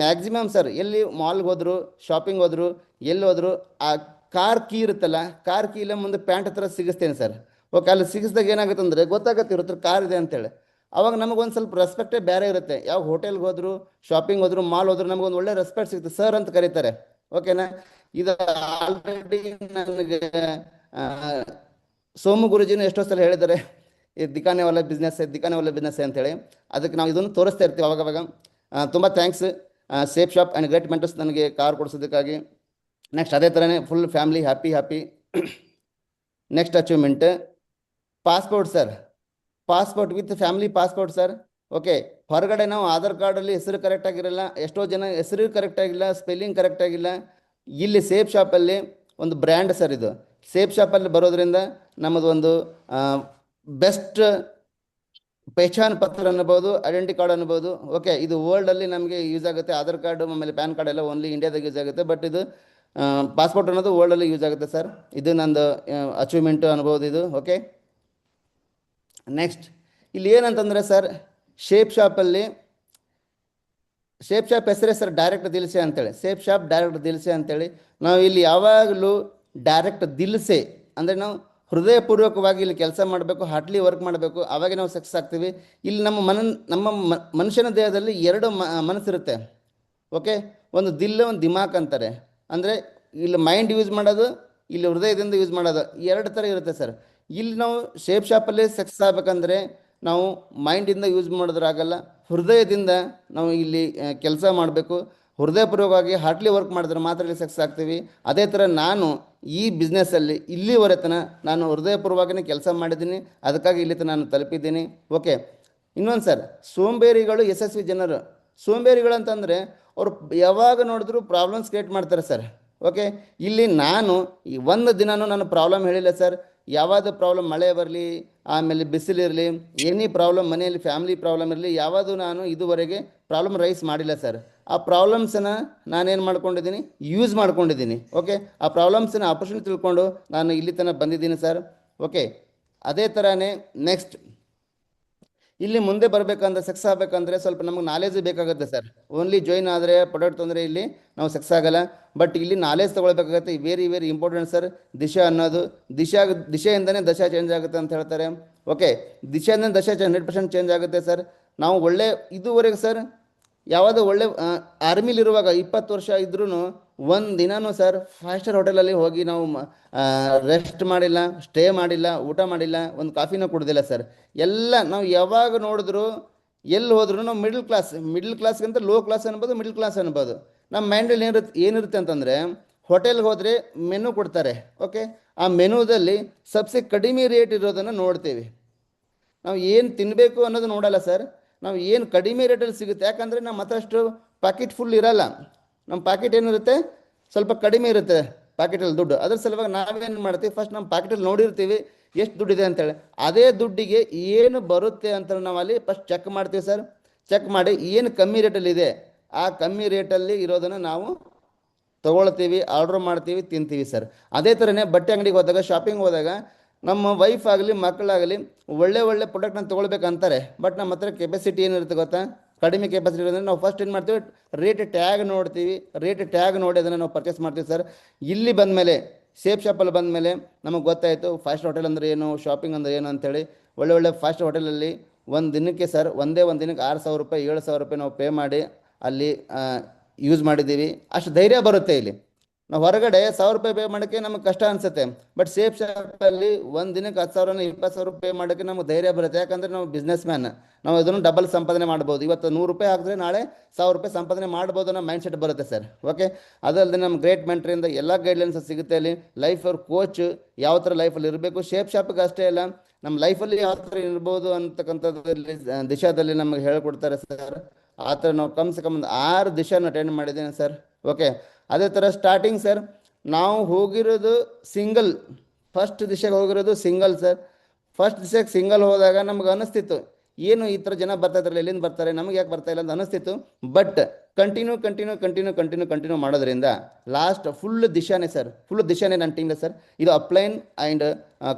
ಮ್ಯಾಕ್ಸಿಮಮ್ ಸರ್ ಎಲ್ಲಿ ಮಾಲ್ಗೆ ಹೋದ್ರು, ಶಾಪಿಂಗ್ ಹೋದ್ರು, ಎಲ್ಲಿ ಹೋದ್ರು ಆ ಕಾರ್ ಕೀ ಇರುತ್ತಲ್ಲ, ಕಾರ್ ಕೀ ಇಲ್ಲ ಮುಂದೆ ಪ್ಯಾಂಟ್ ಹತ್ರ ಸಿಗಿಸ್ತೇನೆ ಸರ್. ಓಕೆ, ಅಲ್ಲಿ ಸಿಗಿಸ್ದಾಗ ಏನಾಗುತ್ತೆ ಅಂದರೆ ಗೊತ್ತಾಗುತ್ತೆ ಇವ್ರ ಹತ್ರ ಕಾರ್ ಇದೆ ಅಂತೇಳಿ. ಅವಾಗ ನಮಗೊಂದು ಸ್ವಲ್ಪ ರೆಸ್ಪೆಕ್ಟೇ ಬೇರೆ ಇರುತ್ತೆ. ಯಾವ ಹೋಟೆಲ್ಗೆ ಹೋದ್ರು, ಶಾಪಿಂಗ್ ಹೋದ್ರು, ಮಾಲ್ ಹೋದ್ರು ನಮಗೊಂದು ಒಳ್ಳೆ ರೆಸ್ಪೆಕ್ಟ್ ಸಿಗುತ್ತೆ. ಸರ್ ಅಂತ ಕರೀತಾರೆ. ಓಕೆನಾ, ಇದು ಆಲ್ರೆಡಿ ನನಗೆ ಸೋಮು ಗುರುಜಿನೂ ಎಷ್ಟೋ ಸಲ ಹೇಳಿದ್ದಾರೆ, ಈ ದಿಕ್ಕಾನೆ ಒಳ್ಳೆ ಬಿಸ್ನೆಸ್ ಅಂತೇಳಿ. ಅದಕ್ಕೆ ನಾವು ಇದನ್ನು ತೋರಿಸ್ತಾ ಇರ್ತೀವಿ ಅವಾಗವಾಗ. ತುಂಬ thanks safe shop and great mentors ನನಗೆ ಕಾರ್ ಕೊಡಿಸೋದಕ್ಕಾಗಿ. ನೆಕ್ಸ್ಟ್ ಅದೇ ಥರನೇ full family happy. Next achievement passport sir. Passport with family passport sir. Okay, ಹೊರಗಡೆ ನಾವು ಆಧಾರ್ ಕಾರ್ಡಲ್ಲಿ ಹೆಸರು ಕರೆಕ್ಟಾಗಿರಲ್ಲ, ಎಷ್ಟೋ ಜನ ಹೆಸರು ಕರೆಕ್ಟಾಗಿಲ್ಲ, ಸ್ಪೆಲ್ಲಿಂಗ್ ಕರೆಕ್ಟಾಗಿಲ್ಲ. ಇಲ್ಲಿ ಸೇಫ್ ಶಾಪಲ್ಲಿ ಒಂದು ಬ್ರ್ಯಾಂಡ್ ಸರ್. ಇದು ಸೇಫ್ ಶಾಪಲ್ಲಿ ಬರೋದ್ರಿಂದ ನಮ್ಮದು ಒಂದು ಬೆಸ್ಟ್ ಪಹಚಾನ್ ಪತ್ರ ಅನ್ನಬೋದು, ಐಡೆಂಟಿ ಕಾರ್ಡ್ ಅನ್ನಬೋದು. ಓಕೆ, ಇದು ವರ್ಲ್ಡಲ್ಲಿ ನಮಗೆ ಯೂಸ್ ಆಗುತ್ತೆ. ಆಧಾರ್ ಕಾರ್ಡು ಆಮೇಲೆ ಪ್ಯಾನ್ ಕಾರ್ಡ್ ಎಲ್ಲ ಓನ್ಲಿ ಇಂಡಿಯಾದಾಗ ಯೂಸ್ ಆಗುತ್ತೆ. ಬಟ್ ಇದು ಪಾಸ್ಪೋರ್ಟ್ ಅನ್ನೋದು ವರ್ಲ್ಡಲ್ಲಿ ಯೂಸ್ ಆಗುತ್ತೆ ಸರ್. ಇದು ನಂದು ಅಚೀವ್ಮೆಂಟು ಅನ್ಬೋದು ಇದು. ಓಕೆ, ನೆಕ್ಸ್ಟ್ ಇಲ್ಲಿ ಏನಂತಂದರೆ ಸರ್, ಶೇಪ್ ಶಾಪ್ ಹೆಸರೇ ಸರ್ ಡೈರೆಕ್ಟ್ ದಿಲ್ಸೆ ಅಂತೇಳಿ. ಸೇಫ್ ಶಾಪ್ ಡೈರೆಕ್ಟ್ ದಿಲ್ಸೆ ಅಂತೇಳಿ. ನಾವು ಇಲ್ಲಿ ಯಾವಾಗಲೂ ಡೈರೆಕ್ಟ್ ದಿಲ್ಸೆ ಅಂದರೆ ನಾವು ಹೃದಯಪೂರ್ವಕವಾಗಿ ಇಲ್ಲಿ ಕೆಲಸ ಮಾಡಬೇಕು, ಹಾರ್ಟ್ಲಿ ವರ್ಕ್ ಮಾಡಬೇಕು, ಆವಾಗ ನಾವು ಸಕ್ಸಸ್ ಆಗ್ತೀವಿ. ಇಲ್ಲಿ ನಮ್ಮ ಮನುಷ್ಯನ ದೇಹದಲ್ಲಿ 2 ಮನಸ್ಸಿರುತ್ತೆ. ಓಕೆ, ಒಂದು ದಿಲ್, ಒಂದು ದಿಮಾಕ್ ಅಂತಾರೆ. ಅಂದರೆ ಇಲ್ಲಿ ಮೈಂಡ್ ಯೂಸ್ ಮಾಡೋದು, ಇಲ್ಲಿ ಹೃದಯದಿಂದ ಯೂಸ್ ಮಾಡೋದು, 2 ಥರ ಇರುತ್ತೆ ಸರ್. ಇಲ್ಲಿ ನಾವು ಶೇಪ್ ಶಾಪಲ್ಲಿ ಸಕ್ಸಸ್ ಆಗಬೇಕಂದ್ರೆ ನಾವು ಮೈಂಡಿಂದ ಯೂಸ್ ಮಾಡಿದ್ರಾಗಲ್ಲ, ಹೃದಯದಿಂದ ನಾವು ಇಲ್ಲಿ ಕೆಲಸ ಮಾಡಬೇಕು. ಹೃದಯಪೂರ್ವಕವಾಗಿ ಹಾರ್ಟ್ಲಿ ವರ್ಕ್ ಮಾಡಿದ್ರೆ ಮಾತ್ರ ಇಲ್ಲಿ ಸಕ್ಸಸ್ ಆಗ್ತೀವಿ. ಅದೇ ಥರ ನಾನು ಈ ಬಿಸ್ನೆಸ್ಸಲ್ಲಿ ಇಲ್ಲಿವರೆತನ ನಾನು ಹೃದಯಪೂರ್ವಕನೇ ಕೆಲಸ ಮಾಡಿದ್ದೀನಿ. ಅದಕ್ಕಾಗಿ ಇಲ್ಲಿ ನಾನು ತಲುಪಿದ್ದೀನಿ. ಓಕೆ, ಇನ್ನೊಂದು ಸರ್, ಸೋಂಬೇರಿಗಳು ಯಶಸ್ವಿ ಜನರು. ಸೋಂಬೇರಿಗಳು ಅಂತಂದರೆ ಅವರು ಯಾವಾಗ ನೋಡಿದ್ರು ಪ್ರಾಬ್ಲಮ್ಸ್ ಕ್ರಿಯೇಟ್ ಮಾಡ್ತಾರೆ ಸರ್. ಓಕೆ, ಇಲ್ಲಿ ನಾನು ಈ ಒಂದು ದಿನವೂ ನಾನು ಪ್ರಾಬ್ಲಮ್ ಹೇಳಿಲ್ಲ ಸರ್. ಯಾವುದು ಪ್ರಾಬ್ಲಮ್, ಮಳೆ ಬರಲಿ, ಆಮೇಲೆ ಬಿಸಿಲಿರಲಿ, ಎನಿ ಪ್ರಾಬ್ಲಮ್, ಮನೆಯಲ್ಲಿ ಫ್ಯಾಮಿಲಿ ಪ್ರಾಬ್ಲಮ್ ಇರಲಿ, ಯಾವುದು ನಾನು ಇದುವರೆಗೆ ಪ್ರಾಬ್ಲಮ್ ರೈಸ್ ಮಾಡಿಲ್ಲ ಸರ್. ಆ ಪ್ರಾಬ್ಲಮ್ಸನ್ನು ನಾನೇನು ಮಾಡ್ಕೊಂಡಿದ್ದೀನಿ, ಯೂಸ್ ಮಾಡ್ಕೊಂಡಿದ್ದೀನಿ. ಓಕೆ, ಆ ಪ್ರಾಬ್ಲಮ್ಸನ್ನ ಆಪರ್ಚುನಿಟಿ ತಿಳ್ಕೊಂಡು ನಾನು ಇಲ್ಲಿ ತನಕ ಬಂದಿದ್ದೀನಿ ಸರ್. ಓಕೆ, ಅದೇ ಥರನೇ ನೆಕ್ಸ್ಟ್ ಇಲ್ಲಿ ಮುಂದೆ ಬರಬೇಕಂದ್ರೆ, ಸಕ್ಸಸ್ ಆಗಬೇಕಂದ್ರೆ ಸ್ವಲ್ಪ ನಮಗೆ ನಾಲೆಜ್ ಬೇಕಾಗುತ್ತೆ ಸರ್. ಓನ್ಲಿ ಜಾಯಿನ್ ಆದರೆ ಪ್ರಾಡಕ್ಟ್ ತೊಂದರೆ ಇಲ್ಲಿ ನಾವು ಸಕ್ಸಸ್ ಆಗಲ್ಲ. ಬಟ್ ಇಲ್ಲಿ ನಾಲೆಜ್ ತೊಗೊಳ್ಬೇಕಾಗತ್ತೆ. Very very important sir. ದಿಶಾ ಅನ್ನೋದು ದಿಶೆಯಿಂದನೇ ದಶಾ ಚೇಂಜ್ ಆಗುತ್ತೆ ಅಂತ ಹೇಳ್ತಾರೆ. ಓಕೆ, ದಿಶೆಯಿಂದನೇ ದಶಾ 100% ಚೇಂಜ್ ಆಗುತ್ತೆ ಸರ್. ನಾವು ಒಳ್ಳೆ ಇದುವರೆಗೆ ಸರ್ ಯಾವುದೋ ಒಳ್ಳೆ ಆರ್ಮಿಲಿರುವಾಗ 20 ವರ್ಷ ಇದ್ರೂ ಒಂದು ದಿನವೂ ಸರ್ 5 ಸ್ಟಾರ್ ಹೋಟೆಲಲ್ಲಿ ಹೋಗಿ ನಾವು ರೆಸ್ಟ್ ಮಾಡಿಲ್ಲ, ಸ್ಟೇ ಮಾಡಿಲ್ಲ, ಊಟ ಮಾಡಿಲ್ಲ, ಒಂದು ಕಾಫಿನೂ ಕುಡ್ದಿಲ್ಲ ಸರ್. ಎಲ್ಲ ನಾವು ಯಾವಾಗ ನೋಡಿದ್ರು ಎಲ್ಲಿ ಹೋದ್ರೂ ನಾವು ಮಿಡ್ಲ್ ಕ್ಲಾಸ್ಗಿಂತ ಲೋ ಕ್ಲಾಸ್ ಅನ್ಬೋದು, ಮಿಡ್ಲ್ ಕ್ಲಾಸ್ ಅನ್ಬೋದು. ನಮ್ಮ ಮೈಂಡಲ್ಲಿ ಏನಿರುತ್ತೆ ಅಂತಂದರೆ, ಹೋಟೆಲ್ಗೆ ಹೋದರೆ ಮೆನು ಕೊಡ್ತಾರೆ. ಓಕೆ, ಆ ಮೆನುದಲ್ಲಿ ಸಬ್ಸೆ ಕಡಿಮೆ ರೇಟ್ ಇರೋದನ್ನು ನೋಡ್ತೀವಿ. ನಾವು ಏನು ತಿನ್ನಬೇಕು ಅನ್ನೋದು ನೋಡಲ್ಲ ಸರ್. ನಾವು ಏನು ಕಡಿಮೆ ರೇಟಲ್ಲಿ ಸಿಗುತ್ತೆ, ಯಾಕಂದರೆ ನಮ್ಮ ಹತ್ರ ಅಷ್ಟು ಪ್ಯಾಕೆಟ್ ಫುಲ್ ಇರಲ್ಲ. ನಮ್ಮ ಪ್ಯಾಕೆಟ್ ಏನಿರುತ್ತೆ ಸ್ವಲ್ಪ ಕಡಿಮೆ ಇರುತ್ತೆ ಪ್ಯಾಕೆಟಲ್ಲಿ ದುಡ್ಡು. ಅದ್ರ ಸಲುವಾಗಿ ನಾವೇನು ಮಾಡ್ತೀವಿ, ಫಸ್ಟ್ ನಮ್ಮ ಪ್ಯಾಕೆಟಲ್ಲಿ ನೋಡಿರ್ತೀವಿ ಎಷ್ಟು ದುಡ್ಡಿದೆ ಅಂತೇಳಿ. ಅದೇ ದುಡ್ಡಿಗೆ ಏನು ಬರುತ್ತೆ ಅಂತ ನಾವು ಅಲ್ಲಿ ಫಸ್ಟ್ ಚೆಕ್ ಮಾಡ್ತೀವಿ ಸರ್. ಚೆಕ್ ಮಾಡಿ ಏನು ಕಮ್ಮಿ ರೇಟಲ್ಲಿ ಇದೆ, ಆ ಕಮ್ಮಿ ರೇಟಲ್ಲಿ ಇರೋದನ್ನು ನಾವು ತೊಗೊಳ್ತೀವಿ, ಆರ್ಡ್ರ್ ಮಾಡ್ತೀವಿ, ತಿಂತೀವಿ ಸರ್. ಅದೇ ಥರನೇ ಬಟ್ಟೆ ಅಂಗಡಿಗೆ ಹೋದಾಗ, ಶಾಪಿಂಗ್ ಹೋದಾಗ ನಮ್ಮ ವೈಫ್ ಆಗಲಿ ಮಕ್ಕಳಾಗಲಿ ಒಳ್ಳೆ ಪ್ರಾಡಕ್ಟ್ನ ತೊಗೊಳ್ಬೇಕಂತಾರೆ. ಬಟ್ ನಮ್ಮ ಹತ್ರ ಕೆಪಾಸಿಟಿ ಏನಿರುತ್ತೆ ಗೊತ್ತಾ, ಕಡಿಮೆ ಕೆಪಾಸಿಟಿ ಇರೋದ್ರೆ ನಾವು ಫಸ್ಟ್ ಏನು ಮಾಡ್ತೀವಿ, ರೇಟ್ ಟ್ಯಾಗ್ ನೋಡ್ತೀವಿ. ರೇಟ್ ಟ್ಯಾಗ್ ನೋಡಿ ಅದನ್ನು ನಾವು ಪರ್ಚೇಸ್ ಮಾಡ್ತೀವಿ ಸರ್. ಇಲ್ಲಿ ಬಂದಮೇಲೆ ಸೇಫ್ ಶಾಪಲ್ಲಿ ಬಂದಮೇಲೆ ನಮಗೆ ಗೊತ್ತಾಯಿತು ಫಾಸ್ಟ್ ಹೋಟೆಲ್ ಅಂದರೆ ಏನು, ಶಾಪಿಂಗ್ ಅಂದರೆ ಏನು ಅಂತೇಳಿ. ಒಳ್ಳೆ ಫಾಸ್ಟ್ ಹೋಟೆಲಲ್ಲಿ ಒಂದು ದಿನಕ್ಕೆ ಸರ್, ಒಂದೇ ದಿನಕ್ಕೆ 6,000 ರೂಪಾಯಿ 7,000 ರೂಪಾಯಿ ನಾವು ಪೇ ಮಾಡಿ ಅಲ್ಲಿ ಯೂಸ್ ಮಾಡಿದ್ದೀವಿ. ಅಷ್ಟು ಧೈರ್ಯ ಬರುತ್ತೆ ಇಲ್ಲಿ. ನಾವು ಹೊರಗಡೆ 1,000 ರೂಪಾಯಿ ಪೇ ಮಾಡೋಕ್ಕೆ ನಮಗೆ ಕಷ್ಟ ಅನಿಸುತ್ತೆ. ಬಟ್ ಸೇಫ್ ಶಾಪಲ್ಲಿ ಒಂದು ದಿನಕ್ಕೆ 10,000 20,000 ಪೇ ಮಾಡೋಕ್ಕೆ ನಮಗೆ ಧೈರ್ಯ ಬರುತ್ತೆ. ಯಾಕಂದರೆ ನಾವು ಬಿಸ್ನೆಸ್ ಮ್ಯಾನ್, ನಾವು ಅದನ್ನು ಡಬಲ್ ಸಂಪಾದನೆ ಮಾಡ್ಬೋದು. ಇವತ್ತು 100 ರೂಪಾಯಿ ಹಾಕಿದ್ರೆ ನಾಳೆ 1,000 ರೂಪಾಯಿ ಸಂಪಾದನೆ ಮಾಡ್ಬೋದು ಅನ್ನೋ ಮೈಂಡ್ ಸೆಟ್ ಬರುತ್ತೆ ಸರ್. ಓಕೆ, ಅದಲ್ಲದೆ ನಮ್ಮ ಗ್ರೇಟ್ ಮೆಂಟ್ರಿಂದ ಎಲ್ಲ ಗೈಡ್ಲೈನ್ಸ್ ಸಿಗುತ್ತೆ ಅಲ್ಲಿ. ಲೈಫ್ ಅವ್ರ ಕೋಚ್ ಯಾವ ಥರ ಲೈಫಲ್ಲಿ ಇರಬೇಕು, ಸೇಫ್ ಶಾಪಿಗೆ ಅಷ್ಟೇ ಅಲ್ಲ, ನಮ್ಮ ಲೈಫಲ್ಲಿ ಯಾವ ಥರ ಇರ್ಬೋದು ಅಂತಕ್ಕಂಥದ್ದಲ್ಲಿ ದಿಶಾದಲ್ಲಿ ನಮಗೆ ಹೇಳ್ಕೊಡ್ತಾರೆ ಸರ್. ಆ ಥರ ನಾವು ಕಮ್ಸೆ ಕಮ್ 6 ದಿಶಾನ ಅಟೆಂಡ್ ಮಾಡಿದ್ದೇನೆ ಸರ್. ಓಕೆ, ಅದೇ ಥರ ಸ್ಟಾರ್ಟಿಂಗ್ ಸರ್ ನಾವು ಹೋಗಿರೋದು ಸಿಂಗಲ್, ಫಸ್ಟ್ ದಿಶೆಗೆ ಹೋಗಿರೋದು ಸಿಂಗಲ್ ಸರ್. ಫಸ್ಟ್ ದಿಶೆಗೆ ಸಿಂಗಲ್ ಹೋದಾಗ ನಮ್ಗೆ ಅನ್ನಿಸ್ತಿತ್ತು, ಏನು ಈ ಥರ ಜನ ಬರ್ತಾ ಇದ್ರಲ್ಲ, ಎಲ್ಲಿಂದ ಬರ್ತಾರೆ, ನಮಗೆ ಯಾಕೆ ಬರ್ತಾ ಇಲ್ಲ ಅಂತ ಅನ್ನಿಸ್ತಿತ್ತು. ಬಟ್ ಕಂಟಿನ್ಯೂ ಮಾಡೋದ್ರಿಂದ ಲಾಸ್ಟ್ ಫುಲ್ ದಿಶಾನೇ ಸರ್, ಫುಲ್ ದಿಶಾನೇ ನನ್ನ ಟೀಮ್ ಸರ್. ಇದು ಅಪ್ಲೈನ್ ಆ್ಯಂಡ್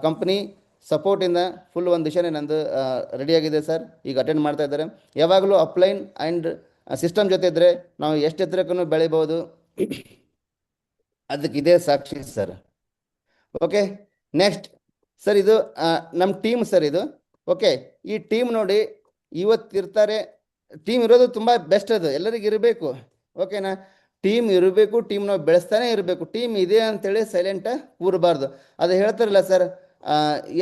ಕಂಪ್ನಿ ಸಪೋರ್ಟಿಂದ ಫುಲ್ ಒಂದು ದಿಶಾನೇ ನಂದು ರೆಡಿಯಾಗಿದೆ ಸರ್. ಈಗ ಅಟೆಂಡ್ ಮಾಡ್ತಾ ಇದ್ದಾರೆ. ಯಾವಾಗಲೂ ಅಪ್ಲೈನ್ ಆ್ಯಂಡ್ ಸಿಸ್ಟಮ್ ಜೊತೆ ಇದ್ದರೆ ನಾವು ಎಷ್ಟು ಎತ್ತರಕ್ಕೂ ಬೆಳಿಬೋದು. ಅದಕ್ಕೆ ಇದೇ ಸಾಕ್ಷಿ ಸರ್. ಓಕೆ, ನೆಕ್ಸ್ಟ್ ಸರ್ ಇದು ನಮ್ಮ ಟೀಮ್ ಸರ್ ಇದು. ಓಕೆ, ಈ ಟೀಮ್ ನೋಡಿ ಇವತ್ತಿರ್ತಾರೆ, ಟೀಮ್ ಇರೋದು ತುಂಬ ಬೆಸ್ಟ್, ಅದು ಎಲ್ಲರಿಗೂ ಇರಬೇಕು. ಓಕೆನಾ, ಟೀಮ್ ಇರಬೇಕು, ಟೀಮ್ ನಾವು ಬೆಳೆಸ್ತಾನೆ ಇರಬೇಕು. ಟೀಮ್ ಇದೆ ಅಂತೇಳಿ ಸೈಲೆಂಟಾಗಿ ಕೂರಬಾರ್ದು. ಅದು ಹೇಳ್ತಾರಲ್ಲ ಸರ್,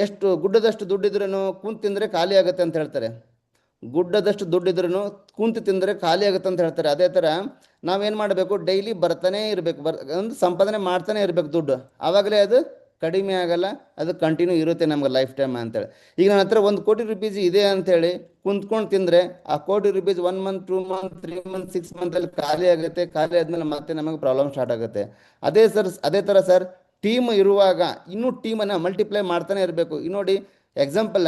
ಎಷ್ಟು ಗುಡ್ಡದಷ್ಟು ದುಡ್ಡಿದ್ರೂ ಕುಂತು ತಿಂದರೆ ಖಾಲಿ ಆಗುತ್ತೆ ಅಂತ ಹೇಳ್ತಾರೆ. ಗುಡ್ಡದಷ್ಟು ದುಡ್ಡಿದ್ರೂ ಕುಂತು ತಿಂದರೆ ಖಾಲಿ ಆಗುತ್ತೆ ಅಂತ ಹೇಳ್ತಾರೆ. ಅದೇ ಥರ ನಾವೇನು ಮಾಡಬೇಕು, ಡೈಲಿ ಬರ್ತಾನೆ ಇರಬೇಕು, ಒಂದು ಸಂಪಾದನೆ ಮಾಡ್ತಾನೆ ಇರಬೇಕು ದುಡ್ಡು. ಆವಾಗಲೇ ಅದು ಕಡಿಮೆ ಆಗಲ್ಲ, ಅದು ಕಂಟಿನ್ಯೂ ಇರುತ್ತೆ ನಮ್ಗೆ ಲೈಫ್ ಟೈಮ್ ಅಂತೇಳಿ. ಈಗ ನನ್ನ ಹತ್ರ 1 ಕೋಟಿ ರೂಪೀಸ್ ಇದೆ ಅಂಥೇಳಿ ಕುಂತ್ಕೊಂಡು ತಿಂದರೆ ಆ 1 ಕೋಟಿ ರೂಪೀಸ್ 1 ಮಂತ್ 2 ಮಂತ್ 3 ಮಂತ್ 6 ಮಂತಲ್ಲಿ ಖಾಲಿ ಆಗುತ್ತೆ. ಖಾಲಿ ಆದಮೇಲೆ ಮತ್ತೆ ನಮಗೆ ಪ್ರಾಬ್ಲಮ್ ಸ್ಟಾರ್ಟ್ ಆಗುತ್ತೆ. ಅದೇ ಥರ ಸರ್ ಟೀಮ್ ಇರುವಾಗ ಇನ್ನೂ ಟೀಮನ್ನು ಮಲ್ಟಿಪ್ಲೈ ಮಾಡ್ತಾನೆ ಇರಬೇಕು. ಈಗ ನೋಡಿ ಎಕ್ಸಾಂಪಲ್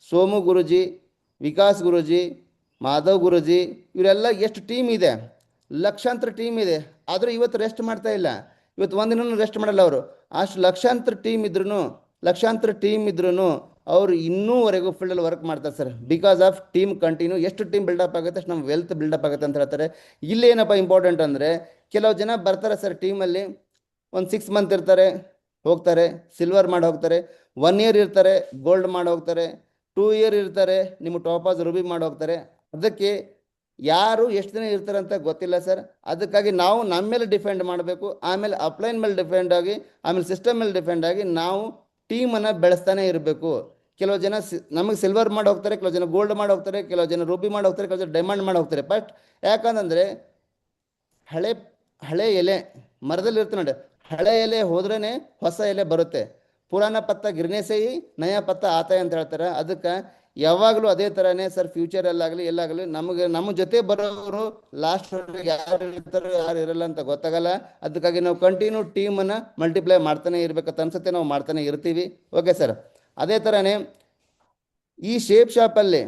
ಸೋಮು ಗುರುಜಿ, ವಿಕಾಸ್ ಗುರುಜಿ, ಮಾಧವ್ ಗುರುಜಿ, ಇವರೆಲ್ಲ ಎಷ್ಟು ಟೀಮ್ ಇದೆ, ಲಕ್ಷಾಂತರ ಟೀಮ್ ಇದೆ. ಆದರೂ ಇವತ್ತು ರೆಸ್ಟ್ ಮಾಡ್ತಾ ಇಲ್ಲ, ಇವತ್ತು ಒಂದಿನೂ ರೆಸ್ಟ್ ಮಾಡಲ್ಲ ಅವರು. ಅಷ್ಟು ಲಕ್ಷಾಂತರ ಟೀಮ್ ಇದ್ರೂ ಅವರು ಇನ್ನೂವರೆಗೂ ಫೀಲ್ಡಲ್ಲಿ ವರ್ಕ್ ಮಾಡ್ತಾರೆ sir. Because of team continue. ಎಷ್ಟು ಟೀಮ್ ಬಿಲ್ಡಪ್ ಆಗುತ್ತೆ ಅಷ್ಟು ನಮ್ಮ ವೆಲ್ತ್ ಬಿಲ್ಡಪ್ ಆಗುತ್ತೆ ಅಂತ ಹೇಳ್ತಾರೆ. ಇಲ್ಲೇನಪ್ಪ ಇಂಪಾರ್ಟೆಂಟ್ ಅಂದರೆ, ಕೆಲವು ಜನ ಬರ್ತಾರೆ ಸರ್ ಟೀಮಲ್ಲಿ, ಒಂದು 6 ಮಂತ್ ಇರ್ತಾರೆ, ಹೋಗ್ತಾರೆ, ಸಿಲ್ವರ್ ಮಾಡಿ ಹೋಗ್ತಾರೆ. 1 ಇಯರ್ ಇರ್ತಾರೆ, ಗೋಲ್ಡ್ ಮಾಡಿ ಹೋಗ್ತಾರೆ. 2 ಇಯರ್ ಇರ್ತಾರೆ, ನಿಮ್ಮ ಟಾಪಾಸ್ ರೂಬಿ ಮಾಡಿ ಹೋಗ್ತಾರೆ. ಅದಕ್ಕೆ ಯಾರು ಎಷ್ಟು ದಿನ ಇರ್ತಾರೆ ಅಂತ ಗೊತ್ತಿಲ್ಲ ಸರ್. ಅದಕ್ಕಾಗಿ ನಾವು ನಮ್ಮ ಮೇಲೆ ಡಿಪೆಂಡ್ ಮಾಡಬೇಕು, ಆಮೇಲೆ ಅಪ್ಲೈನ್ ಮೇಲೆ ಡಿಪೆಂಡ್ ಆಗಿ, ಆಮೇಲೆ ಸಿಸ್ಟಮ್ ಮೇಲೆ ಡಿಪೆಂಡ್ ಆಗಿ ನಾವು ಟೀಮನ್ನು ಬೆಳೆಸ್ತಾನೆ ಇರಬೇಕು. ಕೆಲವು ಜನ ನಮಗೆ ಸಿಲ್ವರ್ ಮಾಡಿ ಹೋಗ್ತಾರೆ, ಕೆಲವು ಜನ ಗೋಲ್ಡ್ ಮಾಡಿ ಹೋಗ್ತಾರೆ, ಕೆಲವು ಜನ ರೂಬಿ ಮಾಡಿ ಹೋಗ್ತಾರೆ, ಕೆಲವು ಜನ ಡೈಮಂಡ್ ಮಾಡಿ ಹೋಗ್ತಾರೆ. ಬಟ್ ಯಾಕಂತಂದರೆ ಹಳೆ ಎಲೆ ಮರದಲ್ಲಿ ಇರುತ್ತೆ ನೋಡಿ, ಹಳೆ ಎಲೆ ಹೋದ್ರೇ ಹೊಸ ಎಲೆ ಬರುತ್ತೆ. ಪುರಾಣ ಪತ್ತ ಗಿರ್ನೆ ಸಹಿ, ನಯ ಪತ್ತ ಆತಾಯ ಅಂತ ಹೇಳ್ತಾರೆ. ಅದಕ್ಕೆ ಯಾವಾಗಲೂ ಅದೇ ಥರನೇ ಸರ್, ಫ್ಯೂಚರಲ್ಲಾಗಲಿ ಎಲ್ಲಾಗಲಿ ನಮ್ಮ ಜೊತೆ ಬರೋರು ಲಾಸ್ಟ್ ಯಾರು ಇರ್ತಾರೋ ಯಾರು ಇರಲ್ಲ ಅಂತ ಗೊತ್ತಾಗಲ್ಲ. ಅದಕ್ಕಾಗಿ ನಾವು ಕಂಟಿನ್ಯೂ ಟೀಮನ್ನು ಮಲ್ಟಿಪ್ಲೈ ಮಾಡ್ತಾನೆ ಇರಬೇಕಂತ ಅನ್ಸುತ್ತೆ, ನಾವು ಮಾಡ್ತಾನೆ ಇರ್ತೀವಿ. ಓಕೆ ಸರ್, ಅದೇ ಥರನೇ ಈ ಶೇಪ್ ಶಾಪಲ್ಲಿ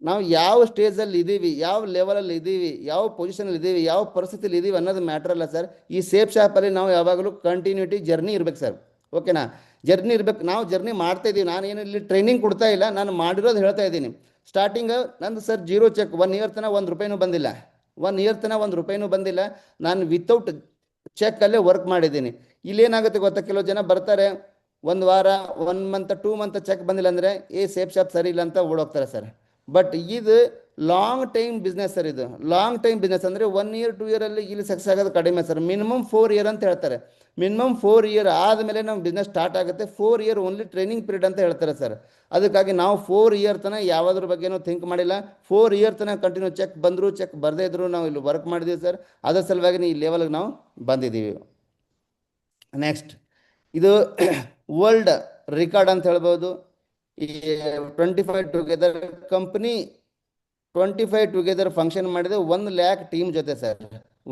ನಾವು ಯಾವ ಸ್ಟೇಜಲ್ಲಿ ಇದ್ದೀವಿ, ಯಾವ ಲೆವೆಲಲ್ಲಿ ಇದ್ದೀವಿ, ಯಾವ ಪೊಸಿಷನಲ್ಲಿ ಇದ್ದೀವಿ, ಯಾವ ಪರಿಸ್ಥಿತಿಲಿ ಇದ್ದೀವಿ ಅನ್ನೋದು ಮ್ಯಾಟ್ರ್ ಅಲ್ಲ ಸರ್. ಈ ಸೇಫ್ ಶಾಪಲ್ಲಿ ನಾವು ಯಾವಾಗಲೂ ಕಂಟಿನ್ಯೂಟಿ ಜರ್ನಿ ಇರ್ಬೇಕು ಸರ್. ಓಕೆನಾ? ಜರ್ನಿ ಇರ್ಬೇಕು. ನಾವು ಜರ್ನಿ ಮಾಡ್ತಾ ಇದ್ದೀವಿ. ನಾನು ಏನು ಇಲ್ಲಿ ಟ್ರೈನಿಂಗ್ ಕೊಡ್ತಾ ಇಲ್ಲ, ನಾನು ಮಾಡಿರೋದು ಹೇಳ್ತಾ ಇದ್ದೀನಿ. ಸ್ಟಾರ್ಟಿಂಗ್ ನಂದು ಸರ್ 0 ಚೆಕ್, 1 ಇಯರ್ ತನಕ 1 ರೂಪಾಯಿನೂ ಬಂದಿಲ್ಲ. 1 ಇಯರ್ ತನಕ 1 ರೂಪಾಯಿನೂ ಬಂದಿಲ್ಲ. ನಾನು ವಿತೌಟ್ ಚೆಕ್ಕಲ್ಲೇ ವರ್ಕ್ ಮಾಡಿದ್ದೀನಿ. ಇಲ್ಲೇನಾಗುತ್ತೆ ಗೊತ್ತಾ, ಕೆಲವು ಜನ ಬರ್ತಾರೆ, 1 ವಾರ, 1 ಮಂತ್, 2 ಮಂತ್ ಚೆಕ್ ಬಂದಿಲ್ಲ ಅಂದರೆ ಸೇಫ್ ಶಾಪ್ ಸರಿ ಇಲ್ಲ ಅಂತ ಓಡೋಗ್ತಾರೆ ಸರ್. ಬಟ್ ಇದು ಲಾಂಗ್ ಟೈಮ್ ಬಿಸ್ನೆಸ್ ಸರ್. ಇದು ಲಾಂಗ್ ಟೈಮ್ ಬಿಸ್ನೆಸ್ ಅಂದರೆ 1 ಇಯರ್ 2 ಇಯರಲ್ಲಿ ಇಲ್ಲಿ ಸಕ್ಸಸ್ ಆಗೋದು ಕಡಿಮೆ ಸರ್. ಮಿನಿಮಮ್ 4 ಇಯರ್ ಅಂತ ಹೇಳ್ತಾರೆ. ಮಿನಿಮಮ್ 4 ಇಯರ್ ಆದಮೇಲೆ ನಮ್ಮ ಬಿಸ್ನೆಸ್ ಸ್ಟಾರ್ಟ್ ಆಗುತ್ತೆ. 4 ಇಯರ್ ಓನ್ಲಿ ಟ್ರೈನಿಂಗ್ ಪೀರಿಯಡ್ ಅಂತ ಹೇಳ್ತಾರೆ ಸರ್. ಅದಕ್ಕಾಗಿ ನಾವು 4 ಇಯರ್ ತನಕ ಯಾವುದ್ರ ಬಗ್ಗೆನೂ ಥಿಂಕ್ ಮಾಡಿಲ್ಲ. 4 ಇಯರ್ ತನಕ ಕಂಟಿನ್ಯೂ ಚೆಕ್ ಬಂದರು ಚೆಕ್ ಬರದೇ ಇದ್ರು ನಾವು ಇಲ್ಲಿ ವರ್ಕ್ ಮಾಡಿದ್ದೀವಿ ಸರ್. ಅದರ ಸಲುವಾಗಿ ಈ ಲೆವೆಲ್ಗೆ ನಾವು ಬಂದಿದ್ದೀವಿ. ನೆಕ್ಸ್ಟ್, ಇದು ವರ್ಲ್ಡ್ ರೆಕಾರ್ಡ್ ಅಂತ ಹೇಳ್ಬೋದು. ಈ 25 ಟುಗೆದರ್ ಕಂಪ್ನಿ 25 ಟುಗೆದರ್ ಫಂಕ್ಷನ್ ಮಾಡಿದೆ 1 ಲ್ಯಾಕ್ ಟೀಮ್ ಜೊತೆ ಸರ್.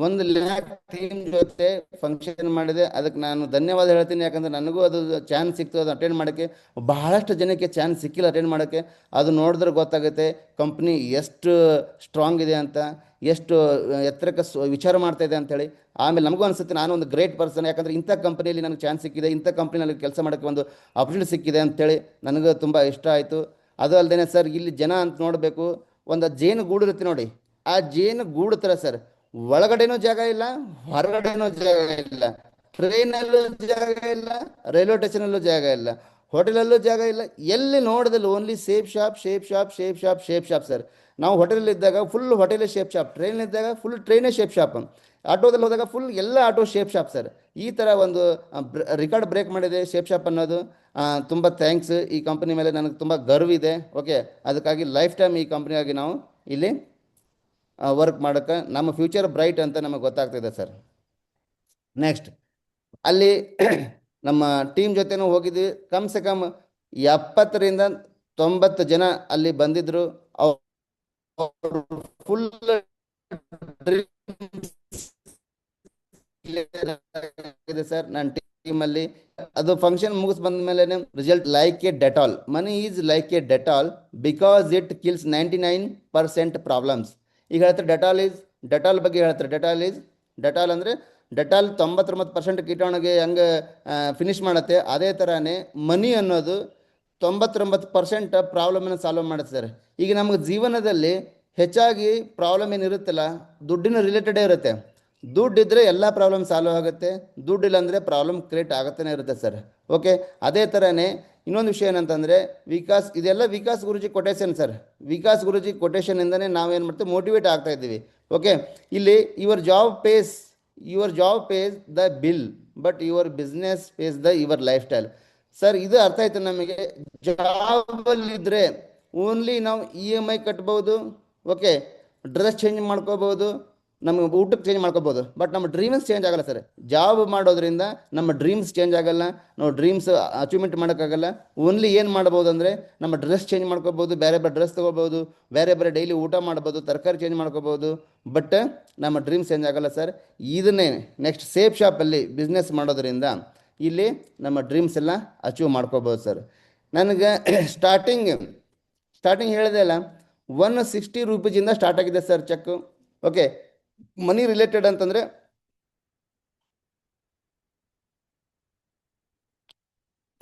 1 ಲ್ಯಾಕ್ ಟೀಮ್ ಜೊತೆ ಫಂಕ್ಷನ್ ಮಾಡಿದೆ. ಅದಕ್ಕೆ ನಾನು ಧನ್ಯವಾದ ಹೇಳ್ತೀನಿ. ಯಾಕಂದರೆ ನನಗೂ ಅದು ಚಾನ್ಸ್ ಸಿಕ್ತು ಅದು ಅಟೆಂಡ್ ಮಾಡೋಕ್ಕೆ. ಬಹಳಷ್ಟು ಜನಕ್ಕೆ ಚಾನ್ಸ್ ಸಿಕ್ಕಿಲ್ಲ ಅಟೆಂಡ್ ಮಾಡೋಕ್ಕೆ. ಅದು ನೋಡಿದ್ರೆ ಗೊತ್ತಾಗುತ್ತೆ ಕಂಪ್ನಿ ಎಷ್ಟು ಸ್ಟ್ರಾಂಗ್ ಇದೆ ಅಂತ, ಎಷ್ಟು ಎತ್ತರಕ್ಕೆ ವಿಚಾರ ಮಾಡ್ತಾ ಇದೆ ಅಂತೇಳಿ. ಆಮೇಲೆ ನಮಗೂ ಅನಿಸುತ್ತೆ ನಾನು ಒಂದು ಗ್ರೇಟ್ ಪರ್ಸನ್, ಯಾಕಂದರೆ ಇಂಥ ಕಂಪ್ನಿಯಲ್ಲಿ ನನಗೆ ಚಾನ್ಸ್ ಸಿಕ್ಕಿದೆ, ಇಂಥ ಕಂಪ್ನಿನಲ್ಲಿ ಕೆಲಸ ಮಾಡೋಕ್ಕೆ ಒಂದು ಆಪರ್ಚುನಿಟಿ ಸಿಕ್ಕಿದೆ ಅಂತೇಳಿ ನನಗೂ ತುಂಬ ಇಷ್ಟ ಆಯಿತು. ಅದು ಅಲ್ಲದೆ ಸರ್, ಇಲ್ಲಿ ಜನ ಅಂತ ನೋಡಬೇಕು, ಒಂದು ಜೇನು ಗೂಡು ಇರುತ್ತೆ ನೋಡಿ, ಆ ಜೇನು ಗೂಡು ಥರ ಸರ್, ಒಳಗಡೆನೂ ಜಾಗ ಇಲ್ಲ, ಹೊರಗಡೆನೂ ಜಾಗ ಇಲ್ಲ, ಟ್ರೈನಲ್ಲೂ ಜಾಗ ಇಲ್ಲ, ರೈಲ್ವೆ ಸ್ಟೇಷನಲ್ಲೂ ಜಾಗ ಇಲ್ಲ, ಹೋಟೆಲಲ್ಲೂ ಜಾಗ ಇಲ್ಲ. ಎಲ್ಲಿ ನೋಡಿದಲ್ಲಿ only Safe Shop, Safe Shop, Safe Shop, Safe Shop sir. ನಾವು ಹೋಟೆಲಲ್ಲಿದ್ದಾಗ ಫುಲ್ ಹೋಟೆಲೇ ಶೇಪ್ ಶಾಪ್, ಟ್ರೈನಲ್ಲಿದ್ದಾಗ ಫುಲ್ ಟ್ರೈನೇ ಶೇಪ್ ಶಾಪ್, ಆಟೋದಲ್ಲಿ ಹೋದಾಗ ಫುಲ್ ಎಲ್ಲ ಆಟೋ ಶೇಪ್ ಶಾಪ್ ಸರ್. ಈ ಥರ ಒಂದು ರೆಕಾರ್ಡ್ ಬ್ರೇಕ್ ಮಾಡಿದೆ ಶೇಪ್ ಶಾಪ್ ಅನ್ನೋದು. ತುಂಬ ಥ್ಯಾಂಕ್ಸ್. ಈ ಕಂಪ್ನಿ ಮೇಲೆ ನನಗೆ ತುಂಬ ಗರ್ವ ಇದೆ. ಓಕೆ, ಅದಕ್ಕಾಗಿ ಲೈಫ್ ಟೈಮ್ ಈ ಕಂಪ್ನಿಯಾಗಿ ನಾವು ಇಲ್ಲಿ ವರ್ಕ್ ಮಾಡೋಕ್ಕೆ ನಮ್ಮ ಫ್ಯೂಚರ್ ಬ್ರೈಟ್ ಅಂತ ನಮಗೆ ಗೊತ್ತಾಗ್ತಿದೆ ಸರ್. ನೆಕ್ಸ್ಟ್, ಅಲ್ಲಿ ನಮ್ಮ ಟೀಮ್ ಜೊತೆನೂ ಹೋಗಿದ್ವಿ. ಕಮ್ ಸೆ ಕಮ್ 70ರಿಂದ 90 ಜನ ಅಲ್ಲಿ ಬಂದಿದ್ರು. ಫುಲ್ ಸರ್ ನನ್ನ ಟೀಮಲ್ಲಿ ಅದು ಫಂಕ್ಷನ್ ಮುಗಿಸ್ ಬಂದ ಮೇಲೆ result like A Dettol. Money is like A Dettol because it kills 99% problems. ಈಗ ಹೇಳ್ತಾರೆ ಡೆಟಾಲ್ ಬಗ್ಗೆ ಹೇಳ್ತಾರೆ. ಡೆಟಾಲ್ ಅಂದರೆ ಡೆಟಾಲ್ 99% ಕೀಟಾಣುಗೆ ಹೆಂಗೆ ಫಿನಿಶ್ ಮಾಡುತ್ತೆ, ಅದೇ ಥರನೇ ಮನಿ ಅನ್ನೋದು 99% ಪ್ರಾಬ್ಲಮನ್ನು ಸಾಲ್ವ್ ಮಾಡುತ್ತೆ ಸರ್. ಈಗ ನಮಗೆ ಜೀವನದಲ್ಲಿ ಹೆಚ್ಚಾಗಿ ಪ್ರಾಬ್ಲಮ್ ಏನಿರುತ್ತಲ್ಲ, ದುಡ್ಡಿನ ರಿಲೇಟೆಡೇ ಇರುತ್ತೆ. ದುಡ್ಡಿದ್ರೆ ಎಲ್ಲ ಪ್ರಾಬ್ಲಮ್ ಸಾಲ್ವ್ ಆಗುತ್ತೆ, ದುಡ್ಡಿಲ್ಲ ಅಂದರೆ ಪ್ರಾಬ್ಲಮ್ ಕ್ರಿಯೇಟ್ ಆಗುತ್ತಲೇ ಇರುತ್ತೆ ಸರ್. ಓಕೆ, ಅದೇ ಥರನೇ ಇನ್ನೊಂದು ವಿಷಯ ಏನಂತಂದರೆ ಇದೆಲ್ಲ ವಿಕಾಸ್ ಗುರೂಜಿ ಕೊಟೇಶನ್ ಸರ್. ವಿಕಾಸ್ ಗುರೂಜಿ ಕೊಟೇಶನಿಂದನೇ ನಾವೇನು ಮಾಡ್ತೀವಿ, ಮೋಟಿವೇಟ್ ಆಗ್ತಾ ಇದ್ದೀವಿ. ಓಕೆ, ಇಲ್ಲಿ your job pays the bill but your business pays your lifestyle. Sir, ಇದು ಅರ್ಥ ಆಯ್ತು ನಮಗೆ. ಜಾಬಲ್ಲಿದ್ದರೆ ಓನ್ಲಿ ನಾವು EMI ಕಟ್ಬೋದು, ಓಕೆ, ಡ್ರೆಸ್ ಚೇಂಜ್ ಮಾಡ್ಕೋಬೋದು, ನಮಗೆ ಊಟಕ್ಕೆ ಚೇಂಜ್ ಮಾಡ್ಕೋಬೋದು, ಬಟ್ ನಮ್ಮ ಡ್ರೀಮ್ಸ್ ಚೇಂಜ್ ಆಗಲ್ಲ ಸರ್. ಜಾಬ್ ಮಾಡೋದ್ರಿಂದ ನಮ್ಮ ಡ್ರೀಮ್ಸ್ ಚೇಂಜ್ ಆಗಲ್ಲ, ನಾವು ಡ್ರೀಮ್ಸ್ ಅಚೀವ್ಮೆಂಟ್ ಮಾಡೋಕ್ಕಾಗಲ್ಲ. ಓನ್ಲಿ ಏನು ಮಾಡ್ಬೋದು ಅಂದರೆ ನಮ್ಮ ಡ್ರೆಸ್ ಚೇಂಜ್ ಮಾಡ್ಕೋಬೋದು, ಬೇರೆ ಬೇರೆ ಡ್ರೆಸ್ ತೊಗೋಬೋದು, ಬೇರೆ ಬೇರೆ ಡೈಲಿ ಊಟ ಮಾಡ್ಬೋದು, ತರಕಾರಿ ಚೇಂಜ್ ಮಾಡ್ಕೋಬೋದು, ಬಟ್ ನಮ್ಮ ಡ್ರೀಮ್ಸ್ ಚೇಂಜ್ ಆಗಲ್ಲ ಸರ್. ಇದನ್ನೇ ನೆಕ್ಸ್ಟ್ ಸೇಫ್ ಶಾಪಲ್ಲಿ ಬಿಸ್ನೆಸ್ ಮಾಡೋದ್ರಿಂದ ಇಲ್ಲಿ ನಮ್ಮ ಡ್ರೀಮ್ಸ್ ಎಲ್ಲ ಅಚೀವ್ ಮಾಡ್ಕೋಬೋದು ಸರ್. ನನಗೆ ಸ್ಟಾರ್ಟಿಂಗ್ ಹೇಳಿದೆ ಅಲ್ಲ, 160 ರೂಪೀಸಿಂದ ಸ್ಟಾರ್ಟ್ ಆಗಿದೆ ಸರ್ ಚೆಕ್. ಓಕೆ, ಮನಿ ರಿಲೇಟೆಡ್ ಅಂತಂದರೆ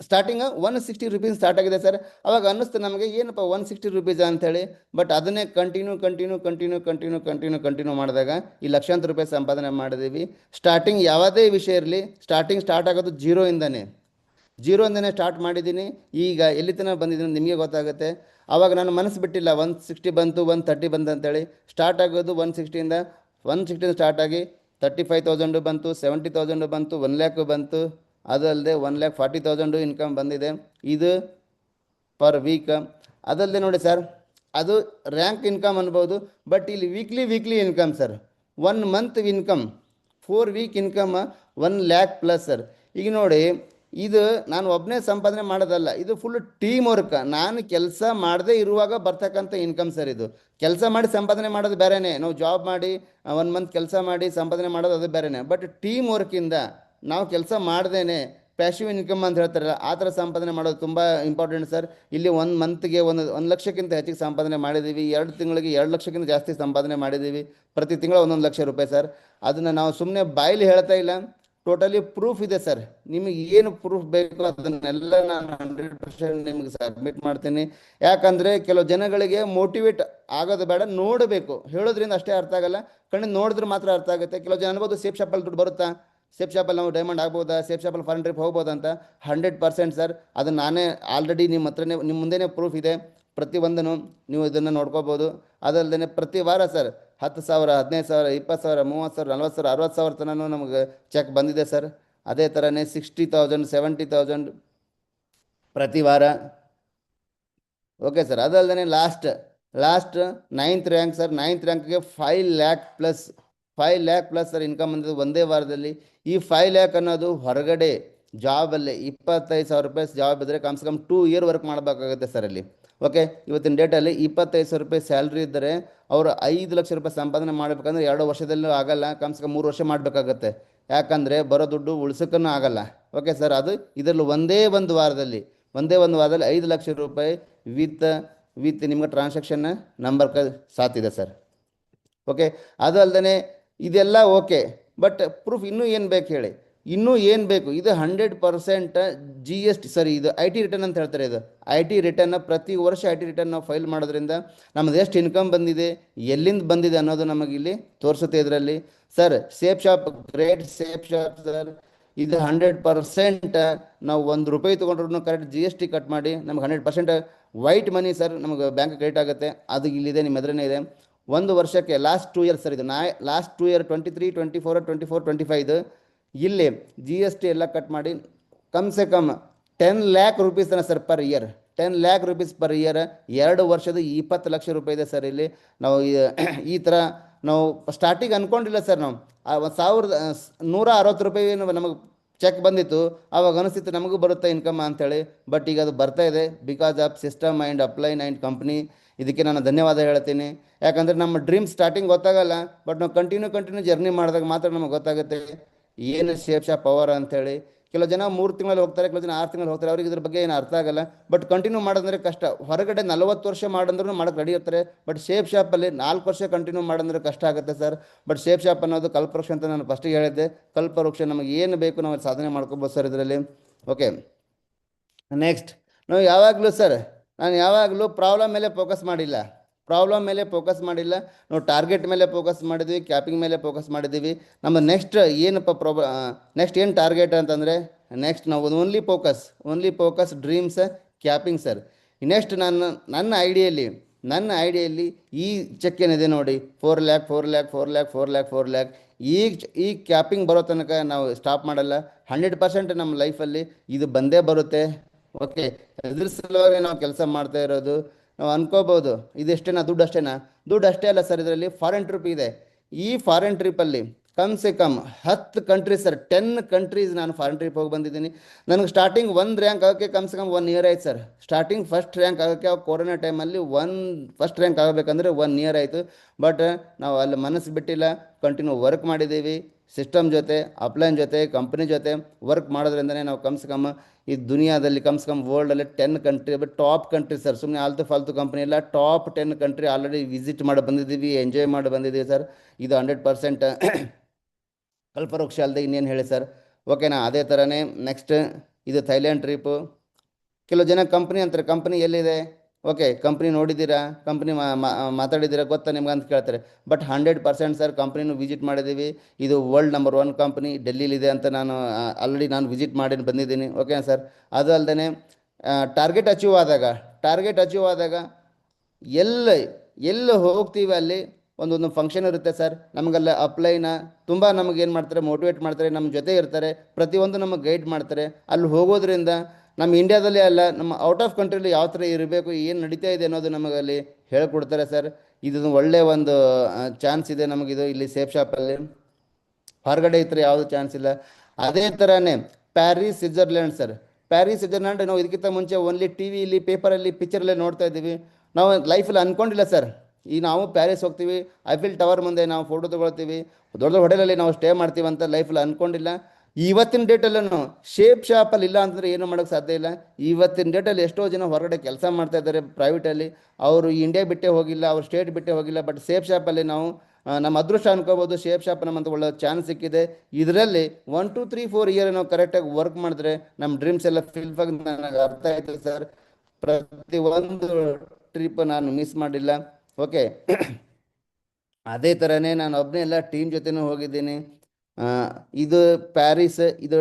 ಸ್ಟಾರ್ಟಿಂಗ್ 160 ರೂಪೀಸ್ ಸ್ಟಾರ್ಟ್ ಆಗಿದೆ ಸರ್. ಅವಾಗ ಅನ್ನಿಸ್ತು ನಮಗೆ, ಏನಪ್ಪ 160 ರೂಪೀಸ್ ಅಂಥೇಳಿ. ಬಟ್ ಅದನ್ನೇ ಕಂಟಿನ್ಯೂ ಮಾಡಿದಾಗ ಈ ಲಕ್ಷಾಂತರ ರೂಪಾಯಿ ಸಂಪಾದನೆ ಮಾಡಿದ್ದೀವಿ. ಸ್ಟಾರ್ಟಿಂಗ್ ಯಾವುದೇ ವಿಷಯ ಇರಲಿ, ಸ್ಟಾರ್ಟ್ ಆಗೋದು ಜೀರೋಯಿಂದನೇ ಸ್ಟಾರ್ಟ್ ಮಾಡಿದ್ದೀನಿ. ಈಗ ಎಲ್ಲಿ ತನಕ ಬಂದಿದ್ದೀನಿ ನಿಮಗೆ ಗೊತ್ತಾಗುತ್ತೆ. ಆವಾಗ ನಾನು ಮನಸ್ಸು ಬಿಟ್ಟಿಲ್ಲ, 160 ಬಂತು, 130 ಬಂತು ಅಂತೇಳಿ. ಸ್ಟಾರ್ಟ್ ಆಗೋದು 160ಇಂದ ಸ್ಟಾರ್ಟ್ ಆಗಿ 35,000 ಬಂತು, 70,000 ಬಂತು, 1 ಲ್ಯಾಕ್ ಬಂತು. ಅದು ಅಲ್ಲದೆ 1,40,000 ಇನ್ಕಮ್ ಬಂದಿದೆ, ಇದು ಪರ್ ವೀಕ್. ಅದಲ್ಲದೆ ನೋಡಿ ಸರ್, ಅದು ರ್ಯಾಂಕ್ ಇನ್ಕಮ್ ಅನ್ಬೋದು, ಬಟ್ ಇಲ್ಲಿ weekly income sir. 1 month income, 4 week income 1 lakh plus sir. ಈಗ ನೋಡಿ, ಇದು ನಾನು ಒಬ್ಬನೇ ಸಂಪಾದನೆ ಮಾಡೋದಲ್ಲ, ಇದು ಫುಲ್ ಟೀಮ್ ವರ್ಕ್. ನಾನು ಕೆಲಸ ಮಾಡದೇ ಇರುವಾಗ ಬರ್ತಕ್ಕಂಥ ಇನ್ಕಮ್ ಸರ್. ಇದು ಕೆಲಸ ಮಾಡಿ ಸಂಪಾದನೆ ಮಾಡೋದು ಬೇರೆಯೇ, ನಾವು ಜಾಬ್ ಮಾಡಿ 1 ಮಂತ್ ಕೆಲಸ ಮಾಡಿ ಸಂಪಾದನೆ ಮಾಡೋದು ಅದು ಬೇರೆಯೇ. ಬಟ್ ಟೀಮ್ ವರ್ಕಿಂದ ನಾವು ಕೆಲಸ ಮಾಡ್ದೇನೆ ಪ್ಯಾಸಿವ್ ಇನ್ಕಮ್ ಅಂತ ಹೇಳ್ತಾರಲ್ಲ ಆ ಥರ ಸಂಪಾದನೆ ಮಾಡೋದು ತುಂಬ ಇಂಪಾರ್ಟೆಂಟ್ ಸರ್. ಇಲ್ಲಿ ಒಂದು ಮಂತ್ಗೆ ಒಂದು ಲಕ್ಷಕ್ಕಿಂತ ಹೆಚ್ಚಿಗೆ ಸಂಪಾದನೆ ಮಾಡಿದ್ದೀವಿ, 2 ತಿಂಗಳಿಗೆ 2 ಲಕ್ಷಕ್ಕಿಂತ ಜಾಸ್ತಿ ಸಂಪಾದನೆ ಮಾಡಿದ್ದೀವಿ, ಪ್ರತಿ ತಿಂಗಳು 1 ಲಕ್ಷ ರೂಪಾಯಿ ಸರ್. ಅದನ್ನು ನಾವು ಸುಮ್ಮನೆ ಬಾಯಲ್ಲಿ ಹೇಳ್ತಾ ಇಲ್ಲ, ಟೋಟಲಿ ಪ್ರೂಫ್ ಇದೆ ಸರ್. ನಿಮಗೆ ಏನು ಪ್ರೂಫ್ ಬೇಕು ಅದನ್ನೆಲ್ಲ ನಾನು 100% ನಿಮಗೆ ಸಬ್ಮಿಟ್ ಮಾಡ್ತೀನಿ. ಯಾಕಂದರೆ ಕೆಲವು ಜನಗಳಿಗೆ ಮೋಟಿವೇಟ್ ಆಗೋದು ಬೇಡ, ನೋಡಬೇಕು. ಹೇಳೋದ್ರಿಂದ ಅಷ್ಟೇ ಅರ್ಥ ಆಗಲ್ಲ, ಕಣ್ಣಿಂದ ನೋಡಿದ್ರೆ ಮಾತ್ರ ಅರ್ಥ ಆಗುತ್ತೆ. ಕೆಲವು ಜನ ಅನ್ಬೋದು ಸೇಫ್ ಶಾಪಲ್ಲಿ ದುಡ್ಡು ಬರುತ್ತಾ, ಸೇಫ್ ಶಾಪಲ್ಲಿ ನಾವು ಡೈಮಂಡ್ ಆಗ್ಬೋದಾ, ಸೇಫ್ ಶಾಪಲ್ಲಿ ಫಾರಿನ್ ಟ್ರಿಪ್ ಹೋಗ್ಬೋದಾ ಅಂತ. 100% ಸರ್, ಅದು ನಾನೇ ಆಲ್ರೆಡಿ ನಿಮ್ಮ ಹತ್ರನೇ ನಿಮ್ಮ ಮುಂದೆನೇ ಪ್ರೂಫ್ ಇದೆ. ಪ್ರತಿಯೊಂದನ್ನು ನೀವು ಇದನ್ನು ನೋಡ್ಕೋಬೋದು. ಅದಲ್ಲದೆ ಪ್ರತಿ ವಾರ ಸರ್ 10,000, 15,000, 20,000, 30,000, 40,000, 60,000 ತನಕ ನಮಗೆ ಚೆಕ್ ಬಂದಿದೆ ಸರ್. ಅದೇ ಥರನೇ 60,000, 70,000 ಪ್ರತಿ ವಾರ. Okay sir. ಅದಲ್ಲದೆ last 9th rank sir. 9th ರ್ಯಾಂಕ್ಗೆ 5 lakh ಪ್ಲಸ್ ಸರ್ ಇನ್ಕಮ್ ಬಂದಿದ್ದು ಒಂದೇ ವಾರದಲ್ಲಿ. ಈ 5 lakh ಅನ್ನೋದು ಹೊರಗಡೆ ಜಾಬಲ್ಲಿ 25,000 ರೂಪಾಯಿ ಜಾಬ್ ಇದ್ದರೆ ಕಮ್ ಸೆ ಕಮ್ 2 year ವರ್ಕ್ ಮಾಡಬೇಕಾಗುತ್ತೆ ಸರ್ ಅಲ್ಲಿ. ಓಕೆ, ಇವತ್ತಿನ ಡೇಟಲ್ಲಿ 25,000 ರೂಪಾಯಿ ಸ್ಯಾಲ್ರಿ ಇದ್ದರೆ ಅವರು 5 ಲಕ್ಷ ರೂಪಾಯಿ ಸಂಪಾದನೆ ಮಾಡಬೇಕಂದ್ರೆ 2 ವರ್ಷದಲ್ಲೂ ಆಗಲ್ಲ, ಕಮ್ ಸೆ ಕಮ್ 3 ವರ್ಷ ಮಾಡಬೇಕಾಗತ್ತೆ. ಯಾಕಂದರೆ ಬರೋ ದುಡ್ಡು ಉಳಿಸೋಕ್ಕೂ ಆಗಲ್ಲ. Okay sir. ಅದು ಇದರಲ್ಲಿ ಒಂದೇ ಒಂದು ವಾರದಲ್ಲಿ 5 ಲಕ್ಷ ರೂಪಾಯಿ ವಿತ್ ನಿಮ್ಗೆ ಟ್ರಾನ್ಸಾಕ್ಷನ್ ನಂಬರ್ ಸಾತಿದೆ ಸರ್. ಓಕೆ, ಅದು ಅಲ್ಲದೆ ಇದೆಲ್ಲ ಓಕೆ, ಬಟ್ ಪ್ರೂಫ್ ಇನ್ನೂ ಏನು ಬೇಕು ಹೇಳಿ, ಇನ್ನೂ ಏನು ಬೇಕು? ಇದು 100% GST ಸರಿ, ಇದು IT ರಿಟರ್ನ್ ಅಂತ ಹೇಳ್ತಾರೆ. ಇದು IT ರಿಟರ್ನ್, ಪ್ರತಿ ವರ್ಷ IT ರಿಟರ್ನ್ ನಾವು ಫೈಲ್ ಮಾಡೋದ್ರಿಂದ ನಮ್ಮದು ಎಷ್ಟು ಇನ್ಕಮ್ ಬಂದಿದೆ, ಎಲ್ಲಿಂದ ಬಂದಿದೆ ಅನ್ನೋದು ನಮಗಿಲ್ಲಿ ತೋರಿಸುತ್ತೆ ಇದರಲ್ಲಿ sir. Safe shop, great safe Shop sir. ಇದು 100% ನಾವು ₹1 ತೊಗೊಂಡ್ರು ಕರೆಕ್ಟ್ GST ಕಟ್ ಮಾಡಿ ನಮ್ಗೆ 100% ವೈಟ್ ಮನಿ ಸರ್ ನಮಗೆ ಬ್ಯಾಂಕ್ ಕ್ರೆಡಿಟ್ ಆಗುತ್ತೆ. ಅದು ಇಲ್ಲಿದೆ, ನಿಮ್ಮ ಎದುರೇ ಇದೆ. ಒಂದು ವರ್ಷಕ್ಕೆ ಲಾಸ್ಟ್ 2 years ಸರ್, ಇದು ಲಾಸ್ಟ್ 2 year 23, 24, 25 ಇಲ್ಲಿ GST ಎಲ್ಲ ಕಟ್ ಮಾಡಿ ಕಮ್ ಸೆ come 10 lakh rupees sir per year. 10 lakh rupees per year, 2 ವರ್ಷದ 20 ಲಕ್ಷ ರೂಪಾಯಿ ಇದೆ ಸರ್. ಇಲ್ಲಿ ನಾವು ಈ ಥರ ನಾವು ಸ್ಟಾರ್ಟಿಂಗ್ ಅಂದ್ಕೊಂಡಿಲ್ಲ ಸರ್. ನಾವು 1,160 ರೂಪಾಯಿ ನಮಗೆ ಚೆಕ್ ಬಂದಿತ್ತು, ಆವಾಗ ಅನಿಸ್ತಿತ್ತು ನಮಗೂ ಬರುತ್ತೆ ಇನ್ಕಮ್ ಅಂಥೇಳಿ. ಬಟ್ ಈಗ ಅದು ಬರ್ತಾ ಇದೆ because of system and upline and company. ಇದಕ್ಕೆ ನಾನು ಧನ್ಯವಾದ ಹೇಳ್ತೀನಿ. ಯಾಕಂದರೆ ನಮ್ಮ ಡ್ರೀಮ್ ಸ್ಟಾರ್ಟಿಂಗ್ ಗೊತ್ತಾಗಲ್ಲ, ಬಟ್ ನಾವು ಕಂಟಿನ್ಯೂ ಜರ್ನಿ ಮಾಡಿದಾಗ ಮಾತ್ರ ನಮಗೆ ಗೊತ್ತಾಗುತ್ತೆ ಏನು ಸೇಫ್ ಶಾಪ್ ಪವರ್ ಅಂಥೇಳಿ. ಕೆಲವು ಜನ 3 ತಿಂಗಳಲ್ಲಿ ಹೋಗ್ತಾರೆ, ಕೆಲವು ಜನ 6 ತಿಂಗಳಲ್ಲಿ ಹೋಗ್ತಾರೆ, ಅವ್ರಿಗೆ ಇದ್ರ ಬಗ್ಗೆ ಏನು ಅರ್ಥ ಆಗಲ್ಲ. ಬಟ್ ಕಂಟಿನ್ಯೂ ಮಾಡೋದಂದ್ರೆ ಕಷ್ಟ. ಹೊರಗಡೆ 40 ವರ್ಷ ಮಾಡಂದ್ರೂ ಮಾಡೋಕ್ಕೆ ರೆಡಿ ಇರ್ತಾರೆ, ಬಟ್ ಸೇಫ್ ಶಾಪಲ್ಲಿ 4 ವರ್ಷ ಕಂಟಿನ್ಯೂ ಮಾಡಂದ್ರೆ ಕಷ್ಟ ಆಗುತ್ತೆ ಸರ್. ಬಟ್ ಸೇಫ್ ಶಾಪ್ ಅನ್ನೋದು ಕಲ್ಪವೃಕ್ಷ ಅಂತ ನಾನು ಫಸ್ಟಿಗೆ ಹೇಳಿದ್ದೆ. ಕಲ್ಪವೃಕ್ಷ ನಮಗೆ ಏನು ಬೇಕು ನಾವು ಸಾಧನೆ ಮಾಡ್ಕೋಬೋದು ಸರ್ ಇದರಲ್ಲಿ. ಓಕೆ, ನೆಕ್ಸ್ಟ್ ನಾವು ಯಾವಾಗಲೂ ಪ್ರಾಬ್ಲಮ್ ಮೇಲೆ ಫೋಕಸ್ ಮಾಡಿಲ್ಲ. ನಾವು ಟಾರ್ಗೆಟ್ ಮೇಲೆ ಫೋಕಸ್ ಮಾಡಿದ್ವಿ, ಕ್ಯಾಪಿಂಗ್ ಮೇಲೆ ಫೋಕಸ್ ಮಾಡಿದ್ದೀವಿ. ನಮ್ಮ ನೆಕ್ಸ್ಟ್ ನೆಕ್ಸ್ಟ್ ಏನು ಟಾರ್ಗೆಟ್ ಅಂತಂದರೆ, ನೆಕ್ಸ್ಟ್ ನಾವು only focus dreams capping sir. Next ನನ್ನ ಐಡಿಯಲ್ಲಿ ಈ ಚೆಕ್ ಏನಿದೆ ನೋಡಿ, 4 lakh. ಈ ಕ್ಯಾಪಿಂಗ್ ಬರೋ ತನಕ ನಾವು ಸ್ಟಾಪ್ ಮಾಡಲ್ಲ. 100% ನಮ್ಮ ಲೈಫಲ್ಲಿ ಇದು ಬಂದೇ ಬರುತ್ತೆ. ಓಕೆ, ಇದ್ರ ಸಲುವಾಗಿ ನಾವು ಕೆಲಸ ಮಾಡ್ತಾ ಇರೋದು. ನಾವು ಅನ್ಕೋಬೋದು ಇದೆಷ್ಟೇನಾ, ದುಡ್ಡು ಅಷ್ಟೇ ಅಲ್ಲ ಸರ್. ಇದರಲ್ಲಿ ಫಾರಿನ್ ಟ್ರಿಪ್ ಇದೆ. ಈ ಫಾರಿನ್ ಟ್ರಿಪ್ಪಲ್ಲಿ ಕಮ್ ಸೆ ಕಮ್ 10 ಕಂಟ್ರೀಸ್ ಸರ್, 10 ಕಂಟ್ರೀಸ್ ನಾನು ಫಾರಿನ್ ಟ್ರಿಪ್ ಹೋಗಿ ಬಂದಿದ್ದೀನಿ. ನನಗೆ ಸ್ಟಾರ್ಟಿಂಗ್ 1 ರ್ಯಾಂಕ್ ಆಗೋಕ್ಕೆ ಕಮ್ ಸೆ ಕಮ್ 1 year ಆಯ್ತು ಸರ್. ಸ್ಟಾರ್ಟಿಂಗ್ ಫಸ್ಟ್ ರ್ಯಾಂಕ್ ಆಗೋಕ್ಕೆ ಕೊರೋನಾ ಟೈಮಲ್ಲಿ ಫಸ್ಟ್ ರ್ಯಾಂಕ್ ಆಗಬೇಕಂದ್ರೆ 1 year ಆಯಿತು. ಬಟ್ ನಾವು ಅಲ್ಲಿ ಮನಸ್ಸು ಬಿಟ್ಟಿಲ್ಲ, ಕಂಟಿನ್ಯೂ ವರ್ಕ್ ಮಾಡಿದ್ದೀವಿ. ಸಿಸ್ಟಮ್ ಜೊತೆ, ಅಪ್ಲೈನ್ ಜೊತೆ, ಕಂಪ್ನಿ ಜೊತೆ ವರ್ಕ್ ಮಾಡೋದ್ರಿಂದನೇ ನಾವು ಕಮ್ ಸೆ ಕಮ್ ಈ ದುನಿಯಾದಲ್ಲಿ ಕಮ್ ಸೆ ಕಮ್ ವರ್ಲ್ಡಲ್ಲಿ 10 ಕಂಟ್ರಿ, ಟಾಪ್ ಕಂಟ್ರಿ ಸರ್, ಸುಮ್ಮನೆ ಫಾಲ್ತು ಕಂಪ್ನಿ ಇಲ್ಲ, ಟಾಪ್ 10 ಕಂಟ್ರಿ ಆಲ್ರೆಡಿ ವಿಸಿಟ್ ಮಾಡಿ ಬಂದಿದ್ದೀವಿ, ಎಂಜಾಯ್ ಮಾಡಿ ಬಂದಿದ್ದೀವಿ ಸರ್. ಇದು 100% ಕಲ್ಪವೃಕ್ಷ ಅಲ್ಲದೆ ಇನ್ನೇನು ಹೇಳಿ ಸರ್. ಓಕೆನಾ? ಅದೇ ಥರನೇ ನೆಕ್ಸ್ಟ್ ಇದು ಥೈಲ್ಯಾಂಡ್ ಟ್ರಿಪ್ಪು. ಕೆಲವು ಜನ ಕಂಪ್ನಿ ಅಂತಾರೆ, ಕಂಪ್ನಿ ಎಲ್ಲಿದೆ? ಓಕೆ, ಕಂಪ್ನಿ ನೋಡಿದ್ದೀರಾ, ಕಂಪ್ನಿ ಮಾತಾಡಿದ್ದೀರಾ, ಗೊತ್ತಾ ನಿಮ್ಗೆ ಅಂತ ಕೇಳ್ತಾರೆ. ಬಟ್ 100% ಸರ್ ಕಂಪ್ನಿನೂ ವಿಸಿಟ್ ಮಾಡಿದ್ದೀವಿ. ಇದು ವರ್ಲ್ಡ್ ನಂಬರ್ 1 ಕಂಪ್ನಿ ಡೆಲ್ಲಿಲಿದೆ ಅಂತ ಆಲ್ರೆಡಿ ನಾನು ವಿಸಿಟ್ ಮಾಡಿ ಬಂದಿದ್ದೀನಿ. ಓಕೆನಾ ಸರ್? ಅದು ಅಲ್ಲದೆ ಟಾರ್ಗೆಟ್ ಅಚೀವ್ ಆದಾಗ ಎಲ್ಲ ಹೋಗ್ತೀವಿ ಅಲ್ಲಿ ಒಂದೊಂದು ಫಂಕ್ಷನ್ ಇರುತ್ತೆ ಸರ್. ನಮಗೆಲ್ಲ ಅಪ್ಲೈನ ತುಂಬ ನಮಗೇನು ಮಾಡ್ತಾರೆ, ಮೋಟಿವೇಟ್ ಮಾಡ್ತಾರೆ, ನಮ್ಮ ಜೊತೆ ಇರ್ತಾರೆ, ಪ್ರತಿಯೊಂದು ನಮಗೆ ಗೈಡ್ ಮಾಡ್ತಾರೆ. ಅಲ್ಲಿ ಹೋಗೋದ್ರಿಂದ ನಮ್ಮ ಇಂಡಿಯಾದಲ್ಲಿ ಅಲ್ಲ, ನಮ್ಮ ಔಟ್ ಆಫ್ ಕಂಟ್ರಿಲಿ ಯಾವ ಥರ ಇರಬೇಕು, ಏನು ನಡೀತಾ ಇದೆ ಅನ್ನೋದು ನಮಗಲ್ಲಿ ಹೇಳ್ಕೊಡ್ತಾರೆ ಸರ್. ಇದು ಒಳ್ಳೆಯ ಒಂದು ಚಾನ್ಸ್ ಇದೆ ನಮಗಿದು ಇಲ್ಲಿ ಸೇಫ್ ಶಾಪಲ್ಲಿ. ಹೊರಗಡೆ ಈ ಥರ ಯಾವುದು ಚಾನ್ಸ್ ಇಲ್ಲ. ಅದೇ ಥರನೇ ಪ್ಯಾರಿಸ್, ಸ್ವಿಟ್ಜರ್ಲ್ಯಾಂಡ್ ಸರ್. ಸ್ವಿಟ್ಜರ್ಲ್ಯಾಂಡ್ ನಾವು ಇದಕ್ಕಿಂತ ಮುಂಚೆ ಓನ್ಲಿ ಟಿವಿಲಿ, ಪೇಪರಲ್ಲಿ, ಪಿಕ್ಚರಲ್ಲೇ ನೋಡ್ತಾ ಇದ್ದೀವಿ. ನಾವು ಲೈಫಲ್ಲಿ ಅಂದ್ಕೊಂಡಿಲ್ಲ ಸರ್. ಈಗ ನಾವು ಪ್ಯಾರಿಸ್ ಹೋಗ್ತೀವಿ, ಐಫಿಲ್ ಟವರ್ ಮುಂದೆ ನಾವು ಫೋಟೋ ತೊಗೊಳ್ತೀವಿ, ದೊಡ್ಡ ಹೋಟೆಲಲ್ಲಿ ನಾವು ಸ್ಟೇ ಮಾಡ್ತೀವಿ ಅಂತ ಲೈಫಲ್ಲಿ ಅಂದ್ಕೊಂಡಿಲ್ಲ. ಇವತ್ತಿನ ಡೇಟಲ್ಲೂ ಶೇಪ್ ಶಾಪಲ್ಲಿ ಇಲ್ಲ ಅಂತಂದರೆ ಏನು ಮಾಡೋಕ್ಕೆ ಸಾಧ್ಯ ಇಲ್ಲ. ಇವತ್ತಿನ ಡೇಟಲ್ಲಿ ಎಷ್ಟೋ ಜನ ಹೊರಗಡೆ ಕೆಲಸ ಮಾಡ್ತಾ ಇದ್ದಾರೆ ಪ್ರೈವೇಟಲ್ಲಿ, ಅವರು ಇಂಡಿಯಾ ಬಿಟ್ಟೇ ಹೋಗಿಲ್ಲ, ಅವ್ರು ಸ್ಟೇಟ್ ಬಿಟ್ಟೇ ಹೋಗಿಲ್ಲ, ಬಟ್ ಶೇಪ್ ಶಾಪಲ್ಲಿ ನಾವು ನಮ್ಮ ಅದೃಷ್ಟ ಅನ್ಕೋಬೋದು. ಶೇಪ್ ಶಾಪ್ ನಮ್ಮಂತ ಒಳ್ಳೆ ಚಾನ್ಸ್ ಸಿಕ್ಕಿದೆ. ಇದರಲ್ಲಿ 1 2 3 4 ಇಯರ್ ನಾವು ಕರೆಕ್ಟಾಗಿ ವರ್ಕ್ ಮಾಡಿದ್ರೆ ನಮ್ಮ ಡ್ರೀಮ್ಸ್ ಎಲ್ಲ ಫಿಲ್ ಆಗಿ ನನಗೆ ಅರ್ಥ ಆಯ್ತು ಸರ್. ಪ್ರತಿ ಒಂದು ಟ್ರಿಪ್ ನಾನು ಮಿಸ್ ಮಾಡಿಲ್ಲ. ಓಕೆ, ಅದೇ ಥರನೇ ನಾನು ಒಬ್ಬನೇ ಎಲ್ಲ ಟೀಮ್ ಜೊತೆನೂ ಹೋಗಿದ್ದೀನಿ. ಇದು ಪ್ಯಾರಿಸ್, ಇದು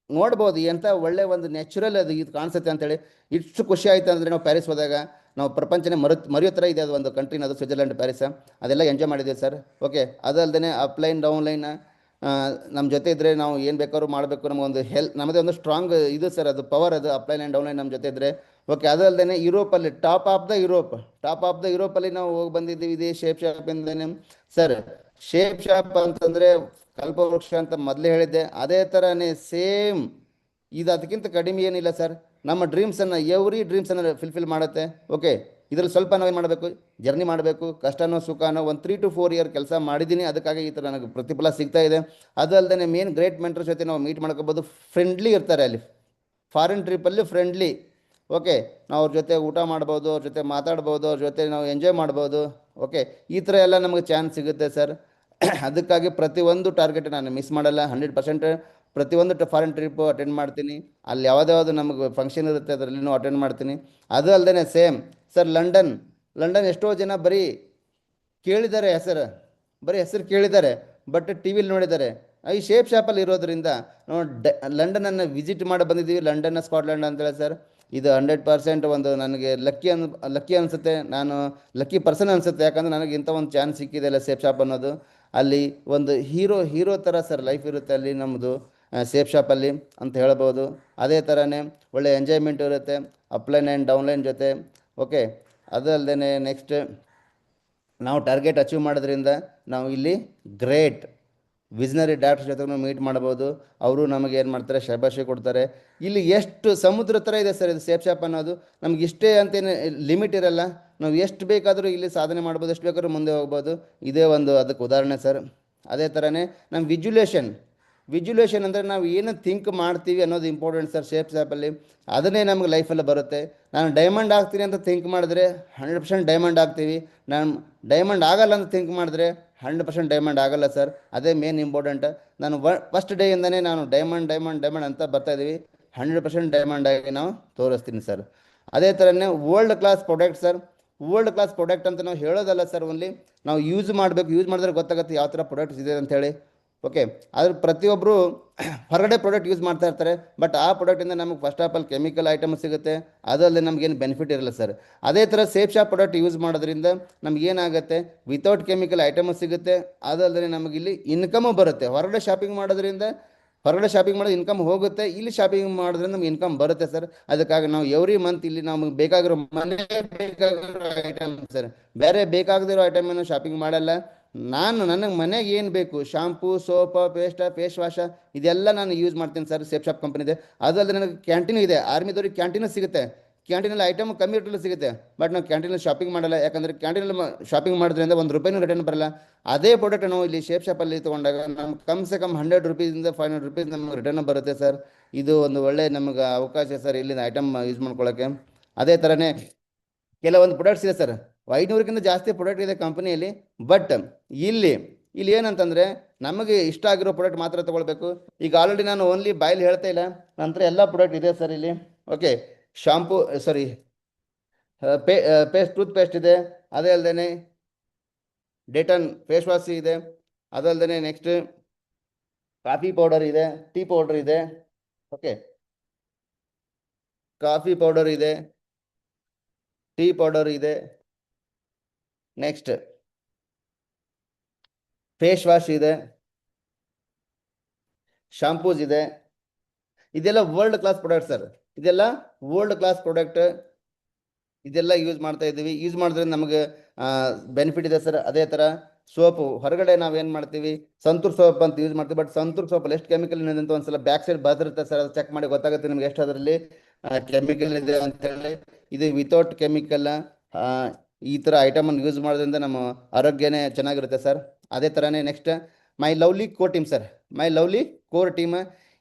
ನೋಡ್ಬೋದು ಎಂಥ ಒಳ್ಳೆ ಒಂದು ನ್ಯಾಚುರಲ್ ಅದು ಇದು ಕಾಣಿಸುತ್ತೆ ಅಂತೇಳಿ. ಇಷ್ಟು ಖುಷಿ ಆಯಿತು ಅಂದರೆ ನಾವು ಪ್ಯಾರಿಸ್ ಹೋದಾಗ ನಾವು ಪ್ರಪಂಚನೇ ಮರೆಯೋ ಥರ ಇದೆ ಅದು ಒಂದು ಕಂಟ್ರಿನ, ಅದು ಸ್ವಿಟ್ಜರ್ಲ್ಯಾಂಡ್ ಪ್ಯಾರಿಸ್. ಅದೆಲ್ಲ ಎಂಜಾಯ್ ಮಾಡಿದ್ದೀವಿ ಸರ್. ಓಕೆ, ಅದಲ್ಲದೆ ಅಪ್ಲೈನ್ ಡೌನ್ಲೈನ್ ನಮ್ಮ ಜೊತೆ ಇದ್ದರೆ ನಾವು ಏನು ಬೇಕಾದ್ರೂ ಮಾಡಬೇಕು, ನಮಗೊಂದು ನಮ್ಮದೇ ಒಂದು ಸ್ಟ್ರಾಂಗ್ ಇದು ಸರ್, ಅದು ಪವರ್, ಅದು ಅಪ್ಲೈನ್ ಆ್ಯಂಡ್ ಡೌನ್ಲೈನ್ ನಮ್ಮ ಜೊತೆ ಇದ್ದರೆ. ಓಕೆ, ಅದಲ್ಲದೆ ಯುರೋಪಲ್ಲಿ ಟಾಪ್ ಆಫ್ ದ ಯುರೋಪಲ್ಲಿ ನಾವು ಹೋಗಿ ಬಂದಿದ್ದೀವಿ ಇದೇ ಶೇಪ್ ಶಾಪಿಂದನೇ ಸರ್. ಶೇಪ್ ಶಾಪ್ ಅಂತಂದರೆ ಕಲ್ಪವೃಕ್ಷ ಅಂತ ಮೊದಲೇ ಹೇಳಿದ್ದೆ, ಅದೇ ಥರನೇ ಸೇಮ್ ಇದು, ಅದಕ್ಕಿಂತ ಕಡಿಮೆ ಏನಿಲ್ಲ ಸರ್. ನಮ್ಮ ಡ್ರೀಮ್ಸನ್ನು ಎವ್ರಿ ಡ್ರೀಮ್ಸನ್ನು ಫಿಲ್ಫಿಲ್ ಮಾಡುತ್ತೆ. ಓಕೆ, ಇದರಲ್ಲಿ ಸ್ವಲ್ಪ ನಾವೇನು ಮಾಡಬೇಕು, ಜರ್ನಿ ಮಾಡಬೇಕು, ಕಷ್ಟನೋ ಸುಖನೋ ಒಂದು 3 to 4 ಇಯರ್ ಕೆಲಸ ಮಾಡಿದ್ದೀನಿ, ಅದಕ್ಕಾಗಿ ಈ ಥರ ನನಗೆ ಪ್ರತಿಫಲ ಸಿಗ್ತಾ ಇದೆ. ಅದು ಅಲ್ಲದೆ ಮೇನ್ ಗ್ರೇಟ್ ಮೆಂಟರ್ ಜೊತೆ ನಾವು ಮೀಟ್ ಮಾಡ್ಕೋಬೋದು, ಫ್ರೆಂಡ್ಲಿ ಇರ್ತಾರೆ ಅಲ್ಲಿ. Foreign ಟ್ರಿಪ್ಪಲ್ಲಿ friendly. ಓಕೆ, ನಾವು ಅವ್ರ ಜೊತೆ ಊಟ ಮಾಡ್ಬೋದು, ಅವ್ರ ಜೊತೆ ಮಾತಾಡ್ಬೋದು, ಅವ್ರ ಜೊತೆ ನಾವು ಎಂಜಾಯ್ ಮಾಡ್ಬೋದು. ಓಕೆ, ಈ ಥರ ಎಲ್ಲ ನಮಗೆ ಚಾನ್ಸ್ ಸಿಗುತ್ತೆ ಸರ್. ಅದಕ್ಕಾಗಿ ಪ್ರತಿಯೊಂದು ಟಾರ್ಗೆಟ್ ನಾನು ಮಿಸ್ ಮಾಡಲ್ಲ. 100% ಪ್ರತಿಯೊಂದು ಫಾರಿನ್ ಟ್ರಿಪ್ಪು ಅಟೆಂಡ್ ಮಾಡ್ತೀನಿ. ಅಲ್ಲಿ ಯಾವುದ್ಯಾವುದು ನಮಗೆ ಫಂಕ್ಷನ್ ಇರುತ್ತೆ ಅದರಲ್ಲಿನೂ ಅಟೆಂಡ್ ಮಾಡ್ತೀನಿ. ಅದು ಅಲ್ಲದೆ ಸೇಮ್ ಸರ್ ಲಂಡನ್ ಎಷ್ಟೋ ಜನ ಬರೀ ಕೇಳಿದ್ದಾರೆ ಹೆಸರು ಕೇಳಿದ್ದಾರೆ, ಬಟ್ ಟಿ ವಿಲಿ ನೋಡಿದ್ದಾರೆ. ಈ ಶೇಪ್ ಶಾಪಲ್ಲಿ ಇರೋದ್ರಿಂದ ನಾವು ಲಂಡನನ್ನು ವಿಸಿಟ್ ಮಾಡಿ ಬಂದಿದ್ದೀವಿ. ಲಂಡನ್ನ ಸ್ಕಾಟ್ಲೆಂಡ್ ಅಂತೇಳಿ ಸರ್, ಇದು 100% ಒಂದು ನನಗೆ ಲಕ್ಕಿ ಅನಿಸುತ್ತೆ. ನಾನು ಲಕ್ಕಿ ಪರ್ಸನ್ ಅನಿಸುತ್ತೆ, ಯಾಕಂದರೆ ನನಗೆ ಇಂಥ ಒಂದು ಚಾನ್ಸ್ ಸಿಕ್ಕಿದೆ ಅಲ್ಲ ಶೇಪ್ ಶಾಪ್ ಅನ್ನೋದು. ಅಲ್ಲಿ ಒಂದು ಹೀರೋ ಥರ ಸರ್ ಲೈಫ್ ಇರುತ್ತೆ ಅಲ್ಲಿ ನಮ್ಮದು ಶೇಪ್ ಶಾಪಲ್ಲಿ ಅಂತ ಹೇಳ್ಬೋದು. ಅದೇ ಥರನೇ ಒಳ್ಳೆ ಎಂಜಾಯ್ಮೆಂಟ್ ಇರುತ್ತೆ ಅಪ್ಲೈನ್ ಆ್ಯಂಡ್ ಡೌನ್ಲೈನ್ ಜೊತೆ. ಓಕೆ, ಅದಲ್ಲದೆ ನೆಕ್ಸ್ಟ್ ನಾವು ಟಾರ್ಗೆಟ್ ಅಚೀವ್ ಮಾಡೋದ್ರಿಂದ ನಾವು ಇಲ್ಲಿ ಗ್ರೇಟ್ ವಿಸ್ನರಿ ಡಾಕ್ಟರ್ ಜೊತೆಗೂ ಮೀಟ್ ಮಾಡ್ಬೋದು. ಅವರು ನಮಗೆ ಏನು ಮಾಡ್ತಾರೆ, ಶಬಾಷಿ ಕೊಡ್ತಾರೆ. ಇಲ್ಲಿ ಎಷ್ಟು ಸಮುದ್ರ ಥರ ಇದೆ ಸರ್ ಇದು ಶೇಪ್ ಶಾಪ್ ಅನ್ನೋದು. ನಮ್ಗೆ ಇಷ್ಟೇ ಅಂತೇನು ಲಿಮಿಟ್ ಇರಲ್ಲ, ನಾವು ಎಷ್ಟು ಬೇಕಾದರೂ ಇಲ್ಲಿ ಸಾಧನೆ ಮಾಡ್ಬೋದು, ಎಷ್ಟು ಬೇಕಾದ್ರೂ ಮುಂದೆ ಹೋಗ್ಬೋದು. ಇದೇ ಒಂದು ಅದಕ್ಕೆ ಉದಾಹರಣೆ ಸರ್. ಅದೇ ಥರನೇ ನಮ್ಮ ವಿಜುಲೇಷನ್ ಅಂದರೆ ನಾವು ಏನು ಥಿಂಕ್ ಮಾಡ್ತೀವಿ ಅನ್ನೋದು ಇಂಪಾರ್ಟೆಂಟ್ ಸರ್ ಶೇಪ್ ಶಾಪಲ್ಲಿ. ಅದನ್ನೇ ನಮ್ಗೆ ಲೈಫಲ್ಲಿ ಬರುತ್ತೆ. ನಾನು ಡೈಮಂಡ್ ಆಗ್ತೀನಿ ಅಂತ ಥಿಂಕ್ ಮಾಡಿದ್ರೆ 100% ಡೈಮಂಡ್ ಆಗ್ತೀವಿ. ನಾನು ಡೈಮಂಡ್ ಆಗಲ್ಲ ಅಂತ ಥಿಂಕ್ ಮಾಡಿದ್ರೆ 100% ಡೈಮಂಡ್ ಆಗಲ್ಲ ಸರ್. ಅದೇ ಮೇನ್ ಇಂಪಾರ್ಟೆಂಟ್. ನಾನು ಫಸ್ಟ್ ಡೇಯಿಂದನೇ ನಾನು ಡೈಮಂಡ್ ಅಂತ ಬರ್ತಾಯಿದ್ದೀವಿ. 100% ಡೈಮಂಡ್ ಆಗಿ ನಾವು ತೋರಿಸ್ತೀನಿ ಸರ್. ಅದೇ ಥರನೇ ವರ್ಲ್ಡ್ ಕ್ಲಾಸ್ ಪ್ರಾಡಕ್ಟ್ ಅಂತ ನಾವು ಹೇಳೋದಲ್ಲ ಸರ್, ಓನ್ಲಿ ನಾವು ಯೂಸ್ ಮಾಡಿದ್ರೆ ಗೊತ್ತಾಗುತ್ತೆ ಯಾವ ಥರ ಪ್ರಾಡಕ್ಟ್ಸ್ ಇದೆ ಅಂಥೇಳಿ. ಓಕೆ, ಆದ್ರೆ ಪ್ರತಿಯೊಬ್ಬರು ಹೊರಗಡೆ ಪ್ರಾಡಕ್ಟ್ ಯೂಸ್ ಮಾಡ್ತಾ ಇರ್ತಾರೆ, ಬಟ್ ಆ ಪ್ರಾಡಕ್ಟಿಂದ ನಮಗೆ first of all chemical item ಸಿಗುತ್ತೆ, ಅದಲ್ಲದೆ ನಮಗೇನು ಬೆನಿಫಿಟ್ ಇರಲ್ಲ ಸರ್. ಅದೇ ಥರ ಶೇಪ್ ಶಾಪ್ ಪ್ರಾಡಕ್ಟ್ ಯೂಸ್ ಮಾಡೋದ್ರಿಂದ ನಮಗೇನಾಗುತ್ತೆ, ವಿತೌಟ್ ಕೆಮಿಕಲ್ ಐಟಮ್ ಸಿಗುತ್ತೆ, ಅದಲ್ಲದೆ ನಮಗಿಲ್ಲಿ ಇನ್ಕಮು ಬರುತ್ತೆ. ಹೊರಗಡೆ ಶಾಪಿಂಗ್ ಮಾಡೋದು ಇನ್ಕಮ್ ಹೋಗುತ್ತೆ, ಇಲ್ಲಿ ಶಾಪಿಂಗ್ ಮಾಡೋದ್ರಿಂದ ನಮ್ಗೆ ಇನ್ಕಮ್ ಬರುತ್ತೆ ಸರ್. ಅದಕ್ಕಾಗಿ ನಾವು ಎವ್ರಿ ಮಂತ್ ಇಲ್ಲಿ ನಮಗೆ ಬೇಕಾಗಿರೋ ಐಟಮ್ ಸರ್, ಬೇರೆ ಬೇಕಾಗದಿರೋ ಐಟಮನ್ನು ಶಾಪಿಂಗ್ ಮಾಡಲ್ಲ. ನನಗೆ ಮನೆಗೆ ಏನು ಬೇಕು, ಶಾಂಪೂ, ಸೋಪ್, ಫೇಸ್ ವಾಶ, ಇದೆಲ್ಲ ನಾನು ಯೂಸ್ ಮಾಡ್ತೀನಿ ಸರ್. Shape shop ಕಂಪ್ನಿದೆ. ಅದಲ್ಲದೆ ನನಗೆ ಕ್ಯಾಂಟೀನ್ ಇದೆ, ಆರ್ಮಿದವ್ರಿಗೆ ಕ್ಯಾಂಟೀನು ಸಿಗುತ್ತೆ. ಕ್ಯಾಂಟೀನಲ್ಲಿ ಐಟಮ್ ಕಮ್ಮಿ ರೇಟಲ್ಲಿ ಸಿಗುತ್ತೆ, ಬಟ್ ನಾವು ಕ್ಯಾಂಟೀನಲ್ಲಿ ಶಾಪಿಂಗ್ ಮಾಡಲ್ಲ. ಯಾಕಂದರೆ ಕ್ಯಾಂಟೀನಲ್ಲಿ ಶಾಪಿಂಗ್ ಮಾಡೋದ್ರಿಂದ ₹1 ರಿಟರ್ನ್ ಬರಲ್ಲ. ಅದೇ ಪ್ರಾಡಕ್ಟ್ ನಾವು ಇಲ್ಲಿ ಶೇಪ್ ಶಾಪಲ್ಲಿ ತೊಗೊಂಡಾಗ ನಮ್ಗೆ ಕಮ್ಸೆ ಕಮ್ ₹100 ₹500 ನಮಗೆ ರಿಟರ್ನ್ ಬರುತ್ತೆ ಸರ್. ಇದು ಒಂದು ಒಳ್ಳೆ ನಮಗೆ ಅವಕಾಶ ಸರ್ ಇಲ್ಲಿಂದ ಐಟಮ್ ಯೂಸ್ ಮಾಡ್ಕೊಳ್ಳೋಕ್ಕೆ. ಅದೇ ಥರನೇ ಕೆಲವೊಂದು ಪ್ರಾಡಕ್ಟ್ಸ್ ಇದೆ ಸರ್, 500ಕ್ಕಿಂತ ಜಾಸ್ತಿ ಪ್ರಾಡಕ್ಟ್ ಇದೆ ಕಂಪನಿಯಲ್ಲಿ. ಬಟ್ ಇಲ್ಲಿ ಏನಂತಂದರೆ ನಮಗೆ ಇಷ್ಟ ಆಗಿರೋ ಪ್ರಾಡಕ್ಟ್ ಮಾತ್ರ ತೊಗೊಳ್ಬೇಕು. ಈಗ ಆಲ್ರೆಡಿ ನಾನು ಓನ್ಲಿ ಬಾಯಲ್ಲಿ ಹೇಳ್ತಾ ಇಲ್ಲ, ನಂತರ ಎಲ್ಲ ಪ್ರಾಡಕ್ಟ್ ಇದೆ ಸರ್ ಇಲ್ಲಿ. ಓಕೆ, ಟೂತ್ ಪೇಸ್ಟ್ ಇದೆ, ಅದೇ ಅಲ್ಲದೆ ಡೆಟನ್ ಫೇಸ್ ವಾಶ್ ಇದೆ, ಅದಲ್ಲದೆ ನೆಕ್ಸ್ಟ್ ಕಾಫಿ ಪೌಡರ್ ಇದೆ, ಟೀ ಪೌಡರ್ ಇದೆ. ಓಕೆ, ಕಾಫಿ ಪೌಡರ್ ಇದೆ, ಟೀ ಪೌಡರ್ ಇದೆ, ನೆಕ್ಸ್ಟ್ ಫೇಸ್ ವಾಶ್ ಇದೆ, ಶಾಂಪೂಸ್ ಇದೆ. ಇದೆಲ್ಲ ವರ್ಲ್ಡ್ ಕ್ಲಾಸ್ ಪ್ರಾಡಕ್ಟ್ ಸರ್, ಇದೆಲ್ಲ ಯೂಸ್ ಮಾಡ್ತಾ ಇದ್ದೀವಿ. ಯೂಸ್ ಮಾಡಿದ್ರಿಂದ ನಮಗೆ ಬೆನಿಫಿಟ್ ಇದೆ ಸರ್. ಅದೇ ಥರ ಸೋಪು ಹೊರಗಡೆ ನಾವೇನು ಮಾಡ್ತೀವಿ, ಸಂತೂರ್ ಸೋಪ್ ಅಂತ ಯೂಸ್ ಮಾಡ್ತೀವಿ, ಬಟ್ ಸಂತೂರ್ ಸೋಪಲ್ಲಿ ಎಷ್ಟು ಕೆಮಿಕಲ್ ಇದೆ ಅಂತ ಒಂದ್ಸಲ ಬ್ಯಾಕ್ ಸೈಡ್ ಬರುತ್ತೆ ಸರ್, ಅದು ಚೆಕ್ ಮಾಡಿ ಗೊತ್ತಾಗುತ್ತೆ ನಿಮ್ಗೆ ಎಷ್ಟು ಅದರಲ್ಲಿ ಕೆಮಿಕಲ್ ಇದೆ ಅಂತೇಳಿ. ಇದು ವಿತೌಟ್ ಕೆಮಿಕಲ್ ಈ ಥರ ಐಟಮನ್ನು ಯೂಸ್ ಮಾಡೋದ್ರಿಂದ ನಮ್ಮ ಆರೋಗ್ಯನೇ ಚೆನ್ನಾಗಿರುತ್ತೆ ಸರ್. ಅದೇ ಥರನೇ next my lovely core team sir,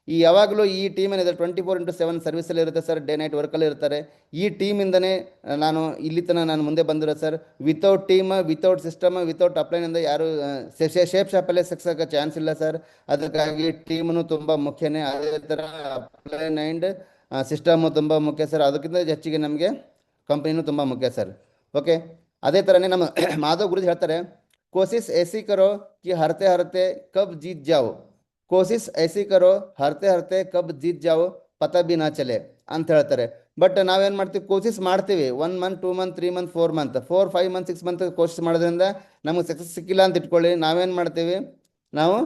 ಈ ಯಾವಾಗಲೂ ಈ ಟೀಮ್ ಏನಿದೆ 24/7 ಸರ್ವಿಸಲ್ಲಿ ಇರುತ್ತೆ ಸರ್, ಡೇ ನೈಟ್ ವರ್ಕಲ್ಲಿ ಇರ್ತಾರೆ. ಈ ಟೀಮಿಂದನೇ ನಾನು ಇಲ್ಲಿ ತನಕ ನಾನು ಮುಂದೆ ಬಂದಿರೋ sir. Without team, without system, without ಅಪ್ಲೈನಿಂದ ಯಾರು ಶೇಪ್ ಶಾಪಲ್ಲೇ ಸಕ್ಸಸ್ ಆಗೋ ಚಾನ್ಸ್ ಇಲ್ಲ ಸರ್. ಅದಕ್ಕಾಗಿ ಟೀಮನು ತುಂಬ ಮುಖ್ಯನೇ. ಅದೇ ಥರ ಅಪ್ಲೈನ್ ಆ್ಯಂಡ್ ಸಿಸ್ಟಮು ತುಂಬ ಮುಖ್ಯ ಸರ್. ಅದಕ್ಕಿಂತ ಹೆಚ್ಚಿಗೆ ನಮಗೆ ಕಂಪ್ನಿನೂ ತುಂಬ ಮುಖ್ಯ ಸರ್. ಓಕೆ, ಅದೇ ಥರನೇ ನಮ್ಮ ಮಾಧವ್ ಗುರುಜಿ ಹೇಳ್ತಾರೆ, ಕೋಸಿಸ್ ऐसी करो कि हरते हरते कब जीत जाओ, ಕೋಸಿಸ್ ऐसी करो हरते हरते कब जीत जाओ ಪತಾ ಬಿ ನಾ ಚಲೆ ಅಂತ ಹೇಳ್ತಾರೆ. ಬಟ್ ನಾವೇನು ಮಾಡ್ತೀವಿ, ಕೋಸಿಸ್ ಮಾಡ್ತೀವಿ 1 month 2 month 3 month 4 month 5 month 6 month course ಮಾಡೋದ್ರಿಂದ ನಮಗೆ ಸಕ್ಸಸ್ ಸಿಕ್ಕಿಲ್ಲ ಅಂತ ಇಟ್ಕೊಳ್ಳಿ, ನಾವೇನು ಮಾಡ್ತೀವಿ, ನಾವು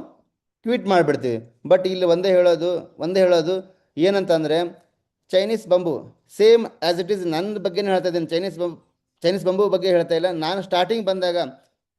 ಕ್ವಿಟ್ ಮಾಡಿಬಿಡ್ತೀವಿ. ಬಟ್ ಇಲ್ಲಿ ಒಂದೇ ಹೇಳೋದು ಏನಂತಂದರೆ, Chinese bamboo same as it is ನನ್ನ ಬಗ್ಗೆನೇ ಹೇಳ್ತಾ ಇದ್ದೀನಿ, ಚೈನೀಸ್ ಬಂಬು ಬಗ್ಗೆ ಹೇಳ್ತಾ ಇಲ್ಲ. ನಾನು ಸ್ಟಾರ್ಟಿಂಗ್ ಬಂದಾಗ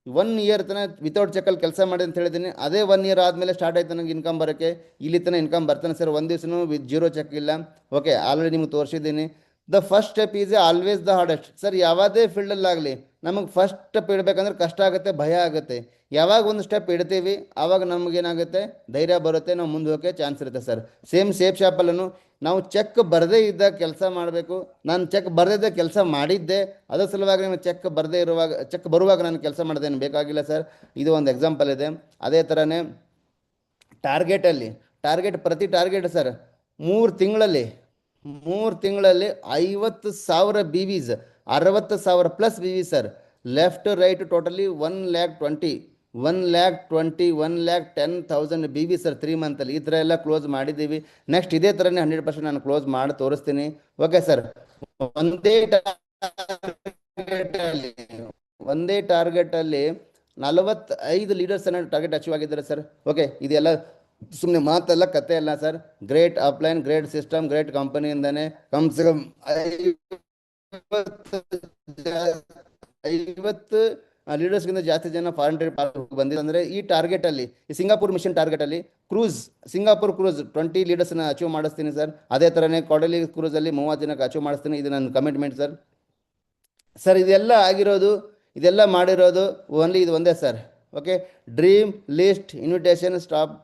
1 ಇಯರ್ ತನಕ ವಿತೌಟ್ ಚೆಕ್ಕಲ್ಲಿ ಕೆಲಸ ಮಾಡಿ ಅಂತ ಹೇಳಿದ್ದೀನಿ. ಅದೇ 1 ಇಯರ್ ಆದಮೇಲೆ ಸ್ಟಾರ್ಟ್ ಆಯ್ತು ನನಗೆ ಇನ್ಕಮ್ ಬರೋಕ್ಕೆ. ಇಲ್ಲಿ ತನಕ ಇನ್ಕಮ್ ಬರ್ತಾನೆ ಸರ್, ಒಂದು ದಿವಸನೂ ವಿತ್ ಜೀರೋ ಚೆಕ್ ಇಲ್ಲ. ಓಕೆ, ಆಲ್ರೆಡಿ ನಿಮ್ಗೆ ತೋರಿಸಿದ್ದೀನಿ. The first step is always the hardest sir. ಯಾವುದೇ ಫೀಲ್ಡಲ್ಲಾಗಲಿ ನಮಗೆ ಫಸ್ಟ್ ಸ್ಟೆಪ್ ಇಡಬೇಕಂದ್ರೆ ಕಷ್ಟ ಆಗುತ್ತೆ, ಭಯ ಆಗುತ್ತೆ. ಯಾವಾಗ ಒಂದು ಸ್ಟೆಪ್ ಇಡ್ತೀವಿ ಆವಾಗ ನಮಗೇನಾಗುತ್ತೆ, ಧೈರ್ಯ ಬರುತ್ತೆ, ನಾವು ಮುಂದೆ ಹೋಗೋಕ್ಕೆ ಚಾನ್ಸ್ ಇರುತ್ತೆ ಸರ್. ಸೇಮ್ ಶೇಪ್ ಶಾಪಲ್ಲೂ ನಾವು ಚೆಕ್ ಬರದೇ ಇದ್ದಾಗ ಕೆಲಸ ಮಾಡಬೇಕು. ನಾನು ಚೆಕ್ ಬರದೇ ಕೆಲಸ ಮಾಡಿದ್ದೆ, ಅದರ ಸಲುವಾಗಿ ನಾನು ಚೆಕ್ ಬರುವಾಗ ನಾನು ಕೆಲಸ ಮಾಡೋದೇನು ಬೇಕಾಗಿಲ್ಲ ಸರ್. ಇದು ಒಂದು ಎಕ್ಸಾಂಪಲ್ ಇದೆ. ಅದೇ ಥರನೇ ಪ್ರತಿ ಟಾರ್ಗೆಟ್ ಸರ್ 3 ತಿಂಗಳಲ್ಲಿ 50,000 BVs, 60,000 plus BV sir. Left right totally 1,10,000 BV sir 3 ಮಂತಲ್ಲಿ. ಈ ಥರ ಎಲ್ಲ ಕ್ಲೋಸ್ ಮಾಡಿದ್ದೀವಿ. ನೆಕ್ಸ್ಟ್ ಇದೇ ಥರನೇ 100% ನಾನು ಕ್ಲೋಸ್ ಮಾಡಿ ತೋರಿಸ್ತೀನಿ. ಓಕೆ ಸರ್, ಒಂದೇ ಟಾರ್ಗೆಟಲ್ಲಿ 45 ಲೀಡರ್ಸನ್ನು ಟಾರ್ಗೆಟ್ ಅಚೀವ್ ಆಗಿದ್ದಾರೆ ಸರ್. ಓಕೆ, ಇದೆಲ್ಲ ಸುಮ್ಮನೆ ಮಾತೆಲ್ಲ ಕತೆ ಅಲ್ಲ sir. Great upline, great system, great ಕಂಪನಿಯಿಂದನೇ ಕಮ್ ಸೆ ಕಮ್ 50 ಲೀಡರ್ಸ್ಗಿಂತ ಜಾಸ್ತಿ ಜನ ಫಾರಿನ್ ಟ್ರೇಡ್ ಬಂದಿದೆ. ಅಂದರೆ ಈ ಟಾರ್ಗೆಟಲ್ಲಿ, ಈ ಸಿಂಗಾಪುರ್ ಮಿಷನ್ ಟಾರ್ಗೆಟಲ್ಲಿ ಸಿಂಗಾಪುರ್ ಕ್ರೂಸ್ 20 ಲೀಡರ್ಸ್ನ ಅಚೀವ್ ಮಾಡಿಸ್ತೀನಿ ಸರ್. ಅದೇ ಥರನೇ ಕೊಡಲಿ ಕ್ರೂಸಲ್ಲಿ 30 ಜನಕ್ಕೆ ಅಚೀವ್ ಮಾಡಿಸ್ತೀನಿ. ಇದು ನನ್ನ ಕಮಿಟ್ಮೆಂಟ್ ಸರ್. ಇದೆಲ್ಲ ಮಾಡಿರೋದು ಓನ್ಲಿ ಇದು ಒಂದೇ sir. Okay, dream list, invitation, stop,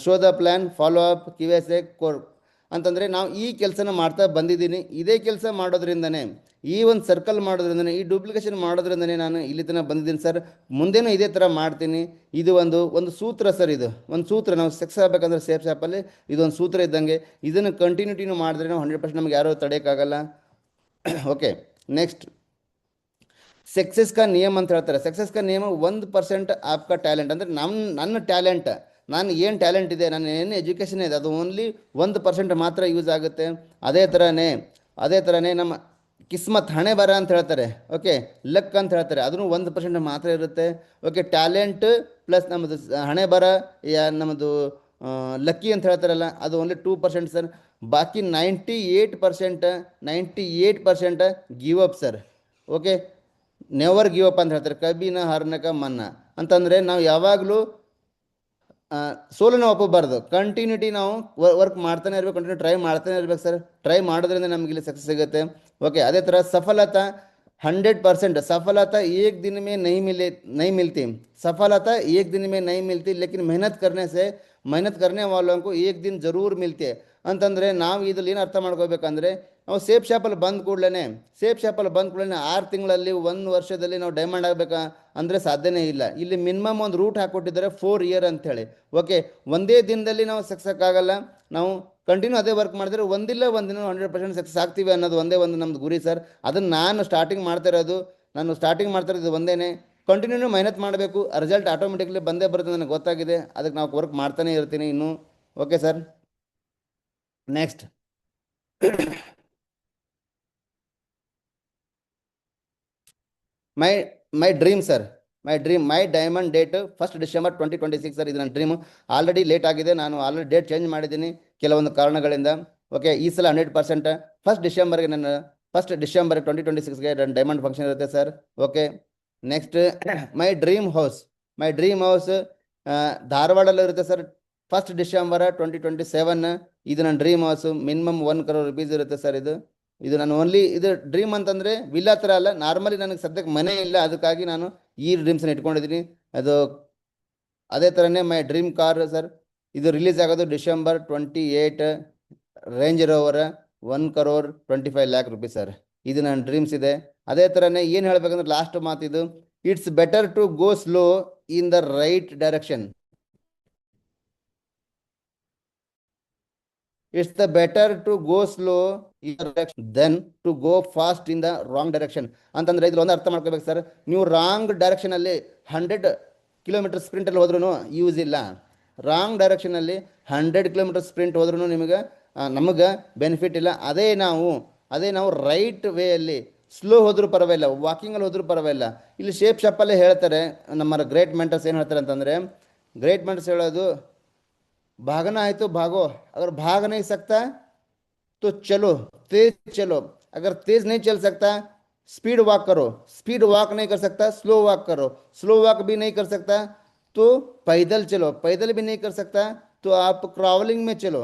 show the plan, follow up, QSA, core ಅಂತಂದರೆ ನಾವು ಈ ಕೆಲಸನ ಮಾಡ್ತಾ ಬಂದಿದ್ದೀನಿ. ಇದೇ ಕೆಲಸ ಮಾಡೋದ್ರಿಂದನೇ, ಈ ಒಂದು ಸರ್ಕಲ್ ಮಾಡೋದ್ರಿಂದನೇ, ಈ ಡೂಪ್ಲಿಕೇಶನ್ ಮಾಡೋದ್ರಿಂದನೇ ನಾನು ಇಲ್ಲಿ ತನಕ ಬಂದಿದ್ದೀನಿ ಸರ್. ಮುಂದೆನೂ ಇದೇ ಥರ ಮಾಡ್ತೀನಿ. ಇದು ಒಂದು ಸೂತ್ರ ಸರ್. ಇದು ಒಂದು ಸೂತ್ರ. ನಾವು ಸಕ್ಸಸ್ ಆಗಬೇಕಂದ್ರೆ ಶೇಪ್ ಶಾಪಲ್ಲಿ ಇದೊಂದು ಸೂತ್ರ ಇದ್ದಂಗೆ. ಇದನ್ನು ಕಂಟಿನ್ಯೂಟಿನೂ ಮಾಡಿದ್ರೆ ನಾವು 100% ನಮ್ಗೆ ಯಾರೂ ತಡೆಯೋಕ್ಕಾಗಲ್ಲ. ಓಕೆ, ನೆಕ್ಸ್ಟ್ ಸಕ್ಸಸ್ ಕಾ ನಿಯಮ ಅಂತ ಹೇಳ್ತಾರೆ. ಸಕ್ಸಸ್ ಕಾ ನಿಯಮ 1% ಆಪ್ಕಾ ಟ್ಯಾಲೆಂಟ್. ಅಂದರೆ ನನ್ನ ಟ್ಯಾಲೆಂಟ್, ನಾನು ಏನು ಟ್ಯಾಲೆಂಟ್ ಇದೆ, ನನ್ನ ಏನು ಎಜುಕೇಷನ್ ಇದೆ, ಅದು ಓನ್ಲಿ 1% ಮಾತ್ರ ಯೂಸ್ ಆಗುತ್ತೆ. ಅದೇ ಥರನೇ ನಮ್ಮ ಕಿಸ್ಮತ್, ಹಣೆ ಬರ ಅಂತ ಹೇಳ್ತಾರೆ. ಓಕೆ, ಲಕ್ ಅಂತ ಹೇಳ್ತಾರೆ, ಅದನ್ನು 1% ಮಾತ್ರ ಇರುತ್ತೆ. ಓಕೆ, ಟ್ಯಾಲೆಂಟ್ ಪ್ಲಸ್ ನಮ್ಮದು ಹಣೆ ಬರ, ನಮ್ಮದು ಲಕ್ಕಿ ಅಂತ ಹೇಳ್ತಾರಲ್ಲ, ಅದು ಓನ್ಲಿ 2% ಸರ್. ಬಾಕಿ 98% give up sir. Okay, never give up ಅಂತ ಹೇಳ್ತಾರೆ. ಕಬಿನ ಹರ್ನಕ ಮನ್ನ ಅಂತಂದರೆ ನಾವು ಯಾವಾಗಲೂ ಸೋಲನ್ನು ಒಪ್ಪಬಾರ್ದು. ಕಂಟಿನ್ಯೂಟಿ ನಾವು ವರ್ಕ್ ಮಾಡ್ತಾನೆ ಇರಬೇಕು, ಕಂಟಿನ್ಯೂ ಟ್ರೈ ಮಾಡ್ತಾನೆ ಇರ್ಬೇಕು ಸರ್. ಟ್ರೈ ಮಾಡೋದ್ರಿಂದ ನಮ್ಗೆ ಇಲ್ಲಿ ಸಕ್ಸಸ್ ಸಿಗುತ್ತೆ. ಓಕೆ, ಅದೇ ಥರ ಸಫಲತಾ 100%. सफलता एक दिन में नहीं मिलती. सफलता एक दिन में नहीं मिलती, लेकिन मेहनत करने वालों को एक दिन जरूर मिलती है ಅಂತಂದರೆ ನಾವು ಇದ್ರಲ್ಲಿ ಏನು ಅರ್ಥ ಮಾಡ್ಕೋಬೇಕಂದ್ರೆ, ನಾವು ಶೇಪ್ ಶಾಪಲ್ಲಿ ಬಂದ ಕೂಡಲೇ 6 ತಿಂಗಳಲ್ಲಿ 1 ವರ್ಷದಲ್ಲಿ ನಾವು ಡೈಮಂಡ್ ಆಗಬೇಕಾ ಅಂದರೆ ಸಾಧ್ಯನೇ ಇಲ್ಲ. ಇಲ್ಲಿ ಮಿನಿಮಮ್ ಒಂದು ರೂಟ್ ಹಾಕ್ಕೊಟ್ಟಿದ್ದಾರೆ 4 ಇಯರ್ ಅಂಥೇಳಿ. ಓಕೆ, ಒಂದೇ ದಿನದಲ್ಲಿ ನಾವು ಸಕ್ಸಸ್ ಆಗಲ್ಲ. ನಾವು ಕಂಟಿನ್ಯೂ ಅದೇ ವರ್ಕ್ ಮಾಡಿದ್ರೆ ಒಂದಿಲ್ಲ ಒಂದಿನ 100% ಸಕ್ಸಸ್ ಆಗ್ತೀವಿ ಅನ್ನೋದು ಒಂದೇ ಒಂದು ನಮ್ಮದು ಗುರಿ ಸರ್. ಅದನ್ನು ನಾನು ಸ್ಟಾರ್ಟಿಂಗ್ ಮಾಡ್ತಾ ಇರೋದು ಒಂದೇ. ಕಂಟಿನ್ಯೂ ಮೆಹನತ್ ಮಾಡಬೇಕು, ರಿಸಲ್ಟ್ ಆಟೋಮೆಟಿಕ್ಲಿ ಬಂದೇ ಬರುತ್ತೆ, ನನಗೆ ಗೊತ್ತಾಗಿದೆ. ಅದಕ್ಕೆ ನಾವು ವರ್ಕ್ ಮಾಡ್ತಾನೆ ಇರ್ತೀನಿ ಇನ್ನೂ. Okay sir, next my dream sir. My diamond date 1 December 2026 sir. ಇದು ನನ್ನ ಡ್ರೀಮು. ಆಲ್ರೆಡಿ ಲೇಟ್ ಆಗಿದೆ, ನಾನು ಆಲ್ರೆಡಿ ಡೇಟ್ ಚೇಂಜ್ ಮಾಡಿದ್ದೀನಿ ಕೆಲವೊಂದು ಕಾರಣಗಳಿಂದ. ಓಕೆ, ಈ ಸಲ 100% 1 ಡಿಸೆಂಬರ್ಗೆ ನನ್ನ 1 ಡಿಸೆಂಬರ್ 2026ಗೆ ನನ್ನ ಡೈಮಂಡ್ ಫಂಕ್ಷನ್ ಇರುತ್ತೆ sir. Okay, next my dream house ಧಾರವಾಡಲ್ಲಿ ಇರುತ್ತೆ ಸರ್. 1 ಡಿಸೆಂಬರ್ 2027 ಇದು ನನ್ನ dream house. Minimum 1 crore rupees ಇರುತ್ತೆ ಸರ್. ಇದು ನಾನು ಓನ್ಲಿ ಇದು ಡ್ರೀಮ್ ಅಂತಂದರೆ ವಿಲ್ಲಾ ಥರ ಅಲ್ಲ, ನಾರ್ಮಲಿ ನನಗೆ ಸದ್ಯಕ್ಕೆ ಮನೆ ಇಲ್ಲ, ಅದಕ್ಕಾಗಿ ನಾನು ಈ ಡ್ರೀಮ್ಸನ್ನು ಇಟ್ಕೊಂಡಿದ್ದೀನಿ. ಅದೇ ಥರನೇ ಮೈ ಡ್ರೀಮ್ ಕಾರ್ ಸರ್. ಇದು ರಿಲೀಸ್ ಆಗೋದು ಡಿಸೆಂಬರ್ 28, ರೇಂಜ್ ರೋವರ್ 1,25,00,000 ಸರ್. ಇದು ನನ್ನ ಡ್ರೀಮ್ಸ್ ಇದೆ. ಅದೇ ಥರನೇ ಏನು ಹೇಳ್ಬೇಕಂದ್ರೆ ಲಾಸ್ಟ್ ಮಾತಿದು, it's better to go slow in the right direction. It's the better to go slow than to go fast in the wrong direction ಅಂತಂದ್ರೆ ಇದ್ರ ಒಂದು ಅರ್ಥ ಮಾಡ್ಕೋಬೇಕು ಸರ್. ನೀವು ರಾಂಗ್ ಡೈರೆಕ್ಷನಲ್ಲಿ 100 ಕಿಲೋಮೀಟರ್ ಸ್ಪ್ರಿಂಟಲ್ಲಿ ಹೋದ್ರೂ ಯೂಸ್ ಇಲ್ಲ. ರಾಂಗ್ ಡೈರೆಕ್ಷನಲ್ಲಿ 100 ಕಿಲೋಮೀಟರ್ ಸ್ಪ್ರಿಂಟ್ ಹೋದ್ರೂ ನಿಮಗೆ ನಮಗೆ ಬೆನಿಫಿಟ್ ಇಲ್ಲ. ಅದೇ ನಾವು ರೈಟ್ ವೇಯಲ್ಲಿ ಸ್ಲೋ ಹೋದ್ರೂ ಪರವಾಗಿಲ್ಲ, ವಾಕಿಂಗಲ್ಲಿ ಹೋದ್ರೂ ಪರವಾಗಿಲ್ಲ. ಇಲ್ಲಿ ಶೇಪ್ ಶಾಪಲ್ಲೇ ಹೇಳ್ತಾರೆ ನಮ್ಮ ಗ್ರೇಟ್ ಮೆಂಟರ್ಸ್ ಏನು ಹೇಳ್ತಾರೆ ಅಂತಂದರೆ, ಗ್ರೇಟ್ ಮೆಂಟರ್ಸ್ ಹೇಳೋದು भागना है तो भागो, अगर भाग नहीं सकता तो चलो, तेज चलो. अगर तेज नहीं चल सकता स्पीड वॉक करो, स्पीड वॉक नहीं कर सकता स्लो वॉक करो, स्लो वॉक भी नहीं कर सकता तो पैदल चलो, पैदल भी नहीं कर सकता तो आप ಟ್ರಾವೆಲಿಂಗ್ में चलो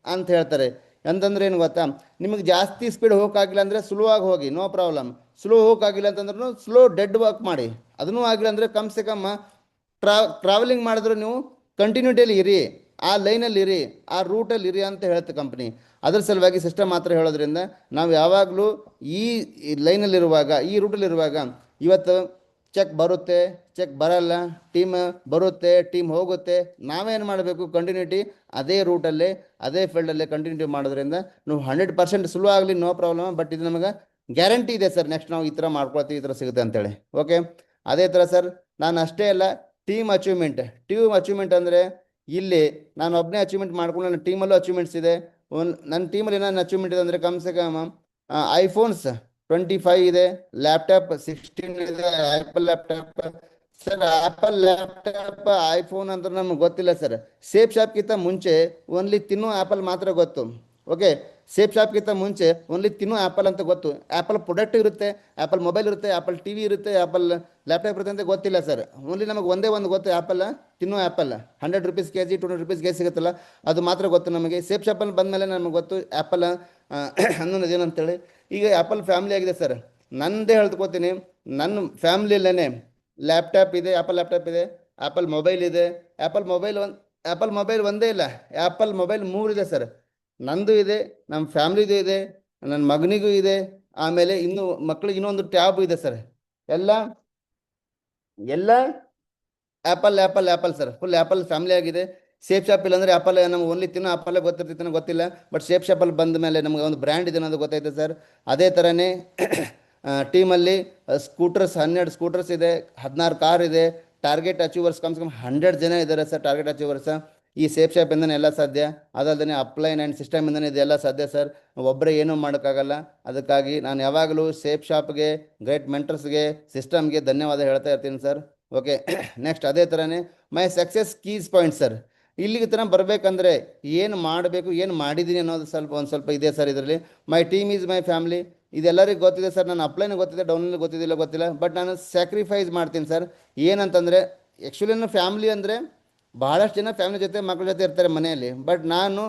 ಅಂತ ಹೇಳ್ತಾರೆ. ಅಂತಂದ್ರೆ ಏನು ಗೊತ್ತಾ, ನಿಮಗೆ ಜಾಸ್ತಿ ಸ್ಪೀಡ್ ಹೋಗೋಕ್ಕಾಗಿಲ್ಲ ಅಂದರೆ ಸ್ಲೋ ಆಗಿ ಹೋಗಿ, ನೋ ಪ್ರಾಬ್ಲಮ್. ಸ್ಲೋ ಹೋಗೋಕ್ಕಾಗಿಲ್ಲ ಅಂತಂದ್ರೂ ಸ್ಲೋ ಡೆಡ್ ವಾಕ್ ಮಾಡಿ. ಅದನ್ನೂ ಆಗಿಲ್ಲ ಅಂದರೆ ಕಮ್ ಸೆ ಕಮ್ ಟ್ರಾವೆಲಿಂಗ್ ಮಾಡಿದ್ರು ನೀವು ಕಂಟಿನ್ಯೂಟಿಯಲ್ಲಿ ಇರಿ, ಆ ಲೈನಲ್ಲಿ ಇರಿ, ಆ ರೂಟಲ್ಲಿ ಇರಿ ಅಂತ ಹೇಳುತ್ತೆ ಕಂಪ್ನಿ. ಅದರ ಸಲುವಾಗಿ ಸಿಸ್ಟಮ್ ಮಾತ್ರ ಹೇಳೋದ್ರಿಂದ ನಾವು ಯಾವಾಗಲೂ ಈ ಲೈನಲ್ಲಿರುವಾಗ, ಈ ರೂಟಲ್ಲಿರುವಾಗ, ಇವತ್ತು ಚೆಕ್ ಬರುತ್ತೆ, ಚೆಕ್ ಬರಲ್ಲ, ಟೀಮ್ ಬರುತ್ತೆ, ಟೀಮ್ ಹೋಗುತ್ತೆ, ನಾವೇನು ಮಾಡಬೇಕು, ಕಂಟಿನ್ಯೂಟಿ ಅದೇ ರೂಟಲ್ಲೇ ಅದೇ ಫೀಲ್ಡಲ್ಲೇ ಕಂಟಿನ್ಯೂಟಿ ಮಾಡೋದ್ರಿಂದ ನಾವು 100% ಸ್ಲೋ ಆಗಲಿ, ನೋ ಪ್ರಾಬ್ಲಮ್. ಬಟ್ ಇದು ನಮಗೆ ಗ್ಯಾರಂಟಿ ಇದೆ ಸರ್, ನೆಕ್ಸ್ಟ್ ನಾವು ಈ ಥರ ಮಾಡ್ಕೊಳ್ತೀವಿ, ಈ ಥರ ಸಿಗುತ್ತೆ ಅಂತೇಳಿ. ಓಕೆ, ಅದೇ ಥರ ಸರ್ ನಾನು ಅಷ್ಟೇ ಅಲ್ಲ, ಟೀಮ್ ಅಚೀವ್ಮೆಂಟ್ ಅಂದರೆ ಇಲ್ಲಿ ನಾನು ಒಬ್ಬನೇ ಅಚೀವ್ಮೆಂಟ್ ಮಾಡ್ಕೊಂಡು ನನ್ನ ಟೀಮಲ್ಲೂ ಅಚೀವ್ಮೆಂಟ್ಸ್ ಇದೆ. ನನ್ನ ಟೀಮಲ್ಲಿ ಏನಾದ್ರು ಅಚೀವ್ಮೆಂಟ್ ಇದೆ ಅಂದರೆ ಕಮ್ ಸೆ ಕಮ್ ಐಫೋನ್ಸ್ 25 ಇದೆ, ಲ್ಯಾಪ್ಟಾಪ್ 16 ಇದೆ, apple laptop. Sir apple laptop iPhone ಅಂತ ನಮ್ಗೆ ಗೊತ್ತಿಲ್ಲ ಸರ್. ಸೇಫ್ ಶಾಪ್ಗಿಂತ ಮುಂಚೆ ಓನ್ಲಿ ತಿನ್ನೋ ಆ್ಯಪಲ್ ಮಾತ್ರ ಗೊತ್ತು. ಓಕೆ, ಸೇಫ್ ಶಾಪ್ಗಿಂತ ಮುಂಚೆ ಓನ್ಲಿ ತಿನ್ನೋ ಆ್ಯಪಲ್ ಅಂತ ಗೊತ್ತು. ಆ್ಯಪಲ್ ಪ್ರಾಡಕ್ಟ್ ಇರುತ್ತೆ, ಆ್ಯಪಲ್ ಮೊಬೈಲ್ ಇರುತ್ತೆ, ಆ್ಯಪಲ್ ಟಿ ವಿ ಇರುತ್ತೆ, ಆ್ಯಪಲ್ ಲ್ಯಾಪ್ಟಾಪ್ ಇರುತ್ತೆ ಅಂತ ಗೊತ್ತಿಲ್ಲ ಸರ್. ಓನ್ಲಿ ನಮಗೆ ಒಂದೇ ಒಂದು ಗೊತ್ತು, ಆ್ಯಪಲ್, ತಿನ್ನೋ apple. 100 rupees K G, 200 rupees K G ಸಿಗುತ್ತಲ್ಲ, ಅದು ಮಾತ್ರ ಗೊತ್ತು ನಮಗೆ. ಸೇಫ್ ಶಾಪಲ್ಲಿ ಬಂದಮೇಲೆ ನಮಗೆ ಗೊತ್ತು ಆ್ಯಪಲ್ ಅನ್ನೋದು ಏನಂತೇಳಿ. ಈಗ ಆ್ಯಪಲ್ ಫ್ಯಾಮಿಲಿ ಆಗಿದೆ ಸರ್. ನನ್ನದೇ ಹೇಳ್ಕೊತೀನಿ, ನನ್ನ ಫ್ಯಾಮಿಲಿಯಲ್ಲೇ ಲ್ಯಾಪ್ಟಾಪ್ ಇದೆ, ಆ್ಯಪಲ್ ಲ್ಯಾಪ್ಟಾಪ್ ಇದೆ, ಆ್ಯಪಲ್ ಮೊಬೈಲ್ ಇದೆ. ಆ್ಯಪಲ್ ಮೊಬೈಲ್ ಒಂದೇ ಇಲ್ಲ, ಆ್ಯಪಲ್ ಮೊಬೈಲ್ 3 ಇದೆ ಸರ್. ನಂದು ಇದೆ, ನಮ್ಮ ಫ್ಯಾಮ್ಲಿದು ಇದೆ, ನನ್ನ ಮಗನಿಗೂ ಇದೆ, ಆಮೇಲೆ ಇನ್ನು ಮಕ್ಕಳಿಗೆ ಇನ್ನೊಂದು ಟ್ಯಾಬ್ ಇದೆ ಸರ್. ಎಲ್ಲ apple sir, full apple family ಆಗಿದೆ. ಸೇಫ್ ಶಾಪ್ ಇಲ್ಲ ಅಂದರೆ ಆ್ಯಪಲ್ ನಮ್ಗೆ ಓನ್ಲಿ ತಿನ್ನೋ ಆ್ಯಪಲ್ಲೇ ಗೊತ್ತಿರ್ತಿತ್ತು ಗೊತ್ತಿಲ್ಲ. ಬಟ್ ಸೇಫ್ ಶಾಪಲ್ಲಿ ಬಂದ ಮೇಲೆ ನಮಗೆ ಒಂದು ಬ್ರ್ಯಾಂಡ್ ಇದೆ ಅನ್ನೋದು ಗೊತ್ತೈತೆ ಸರ್. ಅದೇ ಥರನೇ ಟೀಮಲ್ಲಿ ಸ್ಕೂಟರ್ಸ್ 12 ಸ್ಕೂಟರ್ಸ್ ಇದೆ, 16 ಕಾರ್ ಇದೆ. ಟಾರ್ಗೆಟ್ ಅಚೀವರ್ಸ್ ಕಮ್ ಸೆ ಕಮ್ 100 ಜನ ಇದ್ದಾರೆ ಸರ್. ಟಾರ್ಗೆಟ್ ಅಚೀವರ್ಸ್ ಈ ಸೇಫ್ ಶಾಪಿಂದನೇ ಎಲ್ಲ ಸಾಧ್ಯ. ಅದಲ್ಲದೆ ಅಪ್ಲೈನ್ ಆ್ಯಂಡ್ ಸಿಸ್ಟಮಿಂದನೇ ಇದೆಲ್ಲ ಸಾಧ್ಯ ಸರ್. ಒಬ್ಬರೇ ಏನೂ ಮಾಡೋಕ್ಕಾಗಲ್ಲ. ಅದಕ್ಕಾಗಿ ನಾನು ಯಾವಾಗಲೂ ಸೇಫ್ ಶಾಪ್ಗೆ, ಗ್ರೇಟ್ ಮೆಂಟರ್ಸ್ಗೆ, ಸಿಸ್ಟಮ್ಗೆ ಧನ್ಯವಾದ ಹೇಳ್ತಾ ಇರ್ತೀನಿ ಸರ್. ಓಕೆ, ನೆಕ್ಸ್ಟ್ ಅದೇ ಥರನೇ ಮೈ ಸಕ್ಸಸ್ ಕೀಸ್ ಪಾಯಿಂಟ್ ಸರ್. ಇಲ್ಲಿಗೆ ತನಕ ಬರಬೇಕಂದ್ರೆ ಏನು ಮಾಡಬೇಕು, ಏನು ಮಾಡಿದ್ದೀನಿ ಅನ್ನೋದು ಒಂದು ಸ್ವಲ್ಪ ಇದೆ ಸರ್ ಇದರಲ್ಲಿ. My team is my family, ಇದೆಲ್ಲರಿಗೂ ಗೊತ್ತಿದೆ ಸರ್. ನಾನು ಅಪ್ಲೈನ್ ಗೊತ್ತಿದೆ, ಡೌನಲ್ಲಿ ಗೊತ್ತಿಲ್ಲ. ಬಟ್ ನಾನು ಸ್ಯಾಕ್ರಿಫೈಸ್ ಮಾಡ್ತೀನಿ ಸರ್. ಏನಂತಂದರೆ ಆ್ಯಕ್ಚುಲಿ ನನ್ನ ಫ್ಯಾಮಿಲಿ ಅಂದರೆ ಭಾಳಷ್ಟು ಜನ ಫ್ಯಾಮಿಲಿ ಜೊತೆ ಮಕ್ಕಳ ಜೊತೆ ಇರ್ತಾರೆ ಮನೆಯಲ್ಲಿ. ಬಟ್ ನಾನು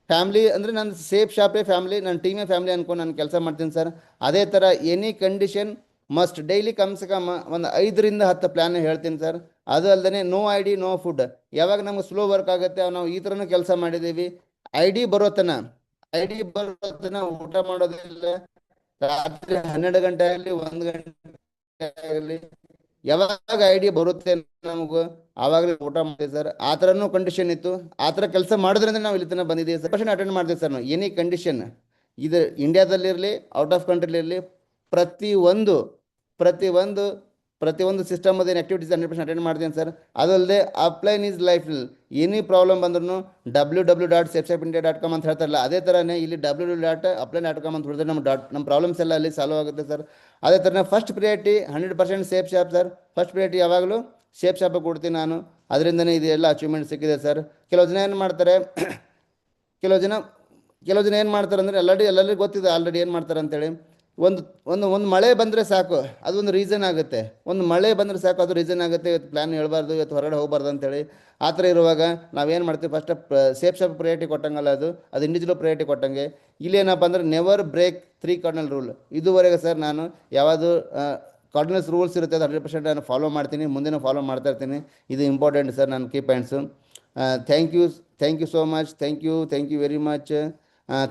ಫ್ಯಾಮ್ಲಿ ಅಂದರೆ ನನ್ನ ಸೇಫ್ ಶಾಪೇ ಫ್ಯಾಮ್ಲಿ, ನನ್ನ ಟೀಮೇ ಫ್ಯಾಮ್ಲಿ ಅಂದ್ಕೊಂಡು ನಾನು ಕೆಲಸ ಮಾಡ್ತೀನಿ ಸರ್. ಅದೇ ಥರ ಎನಿ ಕಂಡೀಷನ್ ಮಸ್ಟ್ ಡೈಲಿ ಕಮ್ ಸೆ ಕಮ್ ಒಂದು 5 ರಿಂದ 10 ಪ್ಲ್ಯಾನ್ ಹೇಳ್ತೀನಿ ಸರ್. ಅದು ಅಲ್ಲದೆ no I D no food. ಯಾವಾಗ ನಮ್ಗೆ ಸ್ಲೋ ವರ್ಕ್ ಆಗುತ್ತೆ ನಾವು ಈ ಥರನೂ ಕೆಲಸ ಮಾಡಿದ್ದೀವಿ. ಐ ಡಿ ಬರೋತನ ಊಟ ಮಾಡೋದಿಲ್ಲ. ರಾತ್ರಿ 12 ಗಂಟೆ ಆಗಲಿ 1 ಗಂಟೆ ಆಗಲಿ, ಯಾವಾಗ ಐ ಡಿ ಬರುತ್ತೆ ನಮಗೂ ಆವಾಗಲೇ ಊಟ ಮಾಡ್ತೀವಿ ಸರ್. ಆ ಥರನೂ ಕಂಡೀಷನ್ ಇತ್ತು. ಆ ಥರ ಕೆಲಸ ಮಾಡೋದ್ರಿಂದ ನಾವು ಇಲ್ಲಿ ತನಕ ಬಂದಿದ್ದೀವಿ ಸರ್. ಪರ್ಸೆಂಟ್ ಅಟೆಂಡ್ ಮಾಡ್ತೀವಿ ಸರ್ ನಾವು. ಎನಿ ಕಂಡೀಷನ್ ಇದು ಇಂಡಿಯಾದಲ್ಲಿರಲಿ, ಔಟ್ ಆಫ್ ಕಂಟ್ರಿಲಿರಲಿ, ಪ್ರತಿಯೊಂದು ಸಿಸ್ಟಮ್ ಅದೇನು ಆ್ಯಕ್ಟಿವಿಟೀಸ್ 100% ಅಟೆಂಡ್ ಮಾಡ್ತೀನಿ ಸರ್. ಅದಲ್ಲದೆ ಅಪ್ಲೈನ್ ಈಸ್ ಲೈಫ್. ಎನಿ ಪ್ರಾಬ್ಲಮ್ ಬಂದ್ರೂ www.safeshopindia.com ಅಂತ ಹೇಳ್ತಾರಲ್ಲ, ಅದೇ ಥರನೇ ಇಲ್ಲಿ www.appline.com ಅಂತ ಹೊಡೆದ್ರೆ ನಮ್ಮ ಪ್ರಾಬ್ಲಮ್ಸ್ ಎಲ್ಲ ಅಲ್ಲಿ ಸಾಲ್ವ್ ಆಗುತ್ತೆ ಸರ್. ಅದೇ ಥರನೇ first priority 100% safe Shop sir. First priority ಯಾವಾಗಲೂ ಸೇಫ್ ಶಾಪಿಗೆ ಕೊಡ್ತೀನಿ ನಾನು. ಅದರಿಂದನೇ ಇದೆಲ್ಲ ಅಚೀವ್ಮೆಂಟ್ ಸಿಕ್ಕಿದೆ ಸರ್. ಕೆಲವು ಜನ ಏನು ಮಾಡ್ತಾರೆ ಏನು ಮಾಡ್ತಾರೆ ಅಂದರೆ ಎಲ್ಲರಿಗೂ ಗೊತ್ತಿದೆ ಆಲ್ರೆಡಿ ಏನು ಮಾಡ್ತಾರೆ ಅಂತೇಳಿ. ಒಂದು ಮಳೆ ಬಂದರೆ ಸಾಕು, ಅದೊಂದು ರೀಸನ್ ಆಗುತ್ತೆ. ಒಂದು ಮಳೆ ಬಂದರೆ ಸಾಕು, ಅದು ರೀಸನ್ ಆಗುತ್ತೆ. ಇವತ್ತು ಪ್ಲ್ಯಾನ್ ಹೇಳ್ಬಾರ್ದು, ಇವತ್ತು ಹೊರಗಡೆ ಹೋಗಬಾರ್ದು ಅಂತೇಳಿ. ಆ ಥರ ಇರುವಾಗ ನಾವೇನು ಮಾಡ್ತೀವಿ, ಫಸ್ಟ್ ಸೇಫ್ ಶಾಪ್ ಪ್ರಿಯಾರಿಟಿ ಕೊಟ್ಟಂಗಲ್ಲ, ಅದು ಇಂಡಿವಿಜುವಲ್ ಪ್ರಿಯಾರಿಟಿ ಕೊಟ್ಟಂಗೆ. ಇಲ್ಲೇನಪ್ಪ ಅಂದ್ರೆ ನೆವರ್ ಬ್ರೇಕ್ 3 ಕಾರ್ಡಿನಲ್ ರೂಲ್. ಇದುವರೆಗೆ ಸರ್ ನಾನು ಯಾವುದು ಕಾರ್ಡಿನಲ್ಸ್ ರೂಲ್ಸ್ ಇರುತ್ತೆ ಅದು 100% ನಾನು ಫಾಲೋ ಮಾಡ್ತೀನಿ, ಮುಂದಿನ ಫಾಲೋ ಮಾಡ್ತಾ ಇರ್ತೀನಿ. ಇದು ಇಂಪಾರ್ಟೆಂಟ್ ಸರ್ ನನ್ನ key points. Thank Thank you so much. Thank you very much.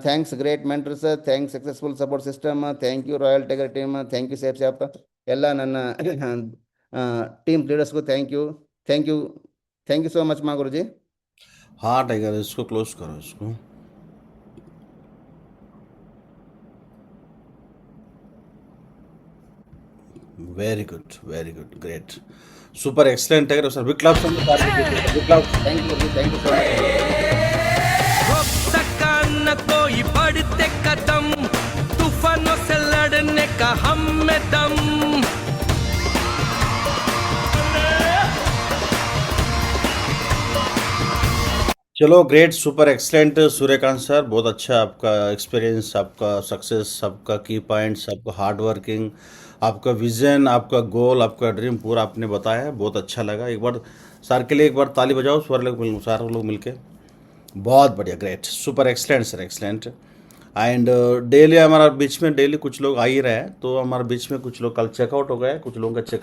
Thanks, great mentors. Thanks, successful support system. Thank you, Royal Tiger team. Thank you, Safe Shop. ಎಲ್ಲ ನನ್ನ team ಲೀಡರ್ಸ್ಗೂ thank you so much ಮಾ ಗುರುಜಿ. हाँ tiger, इसको close करो इसको. Very good, great, super excellent tiger sir. Big clap from the big clap. Thank you Guruji, thank you so much. रोक सका न कोई बढ़ते कदम, तूफानों से लड़ने का हम में दम. चलो great, super excellent Suryakant sir, बहुत अच्छा आपका एक्सपीरियंस, आपका सक्सेस, आपका की पॉइंट्स, आपका हार्ड वर्किंग, आपका विजन, आपका गोल, आपका ड्रीम पूरा आपने बताया है. बहुत अच्छा लगा. एक बार सर के लिए एक बार ताली बजाओ, सारे लोग मिलके. बहुत बढ़िया, great, super excellent sir, excellent. And daily हमारा बीच में डेली कुछ लोग आ ही रहे हैं, तो हमारे बीच में कुछ लोग कल चेकआउट हो गए, कुछ लोगों का चेक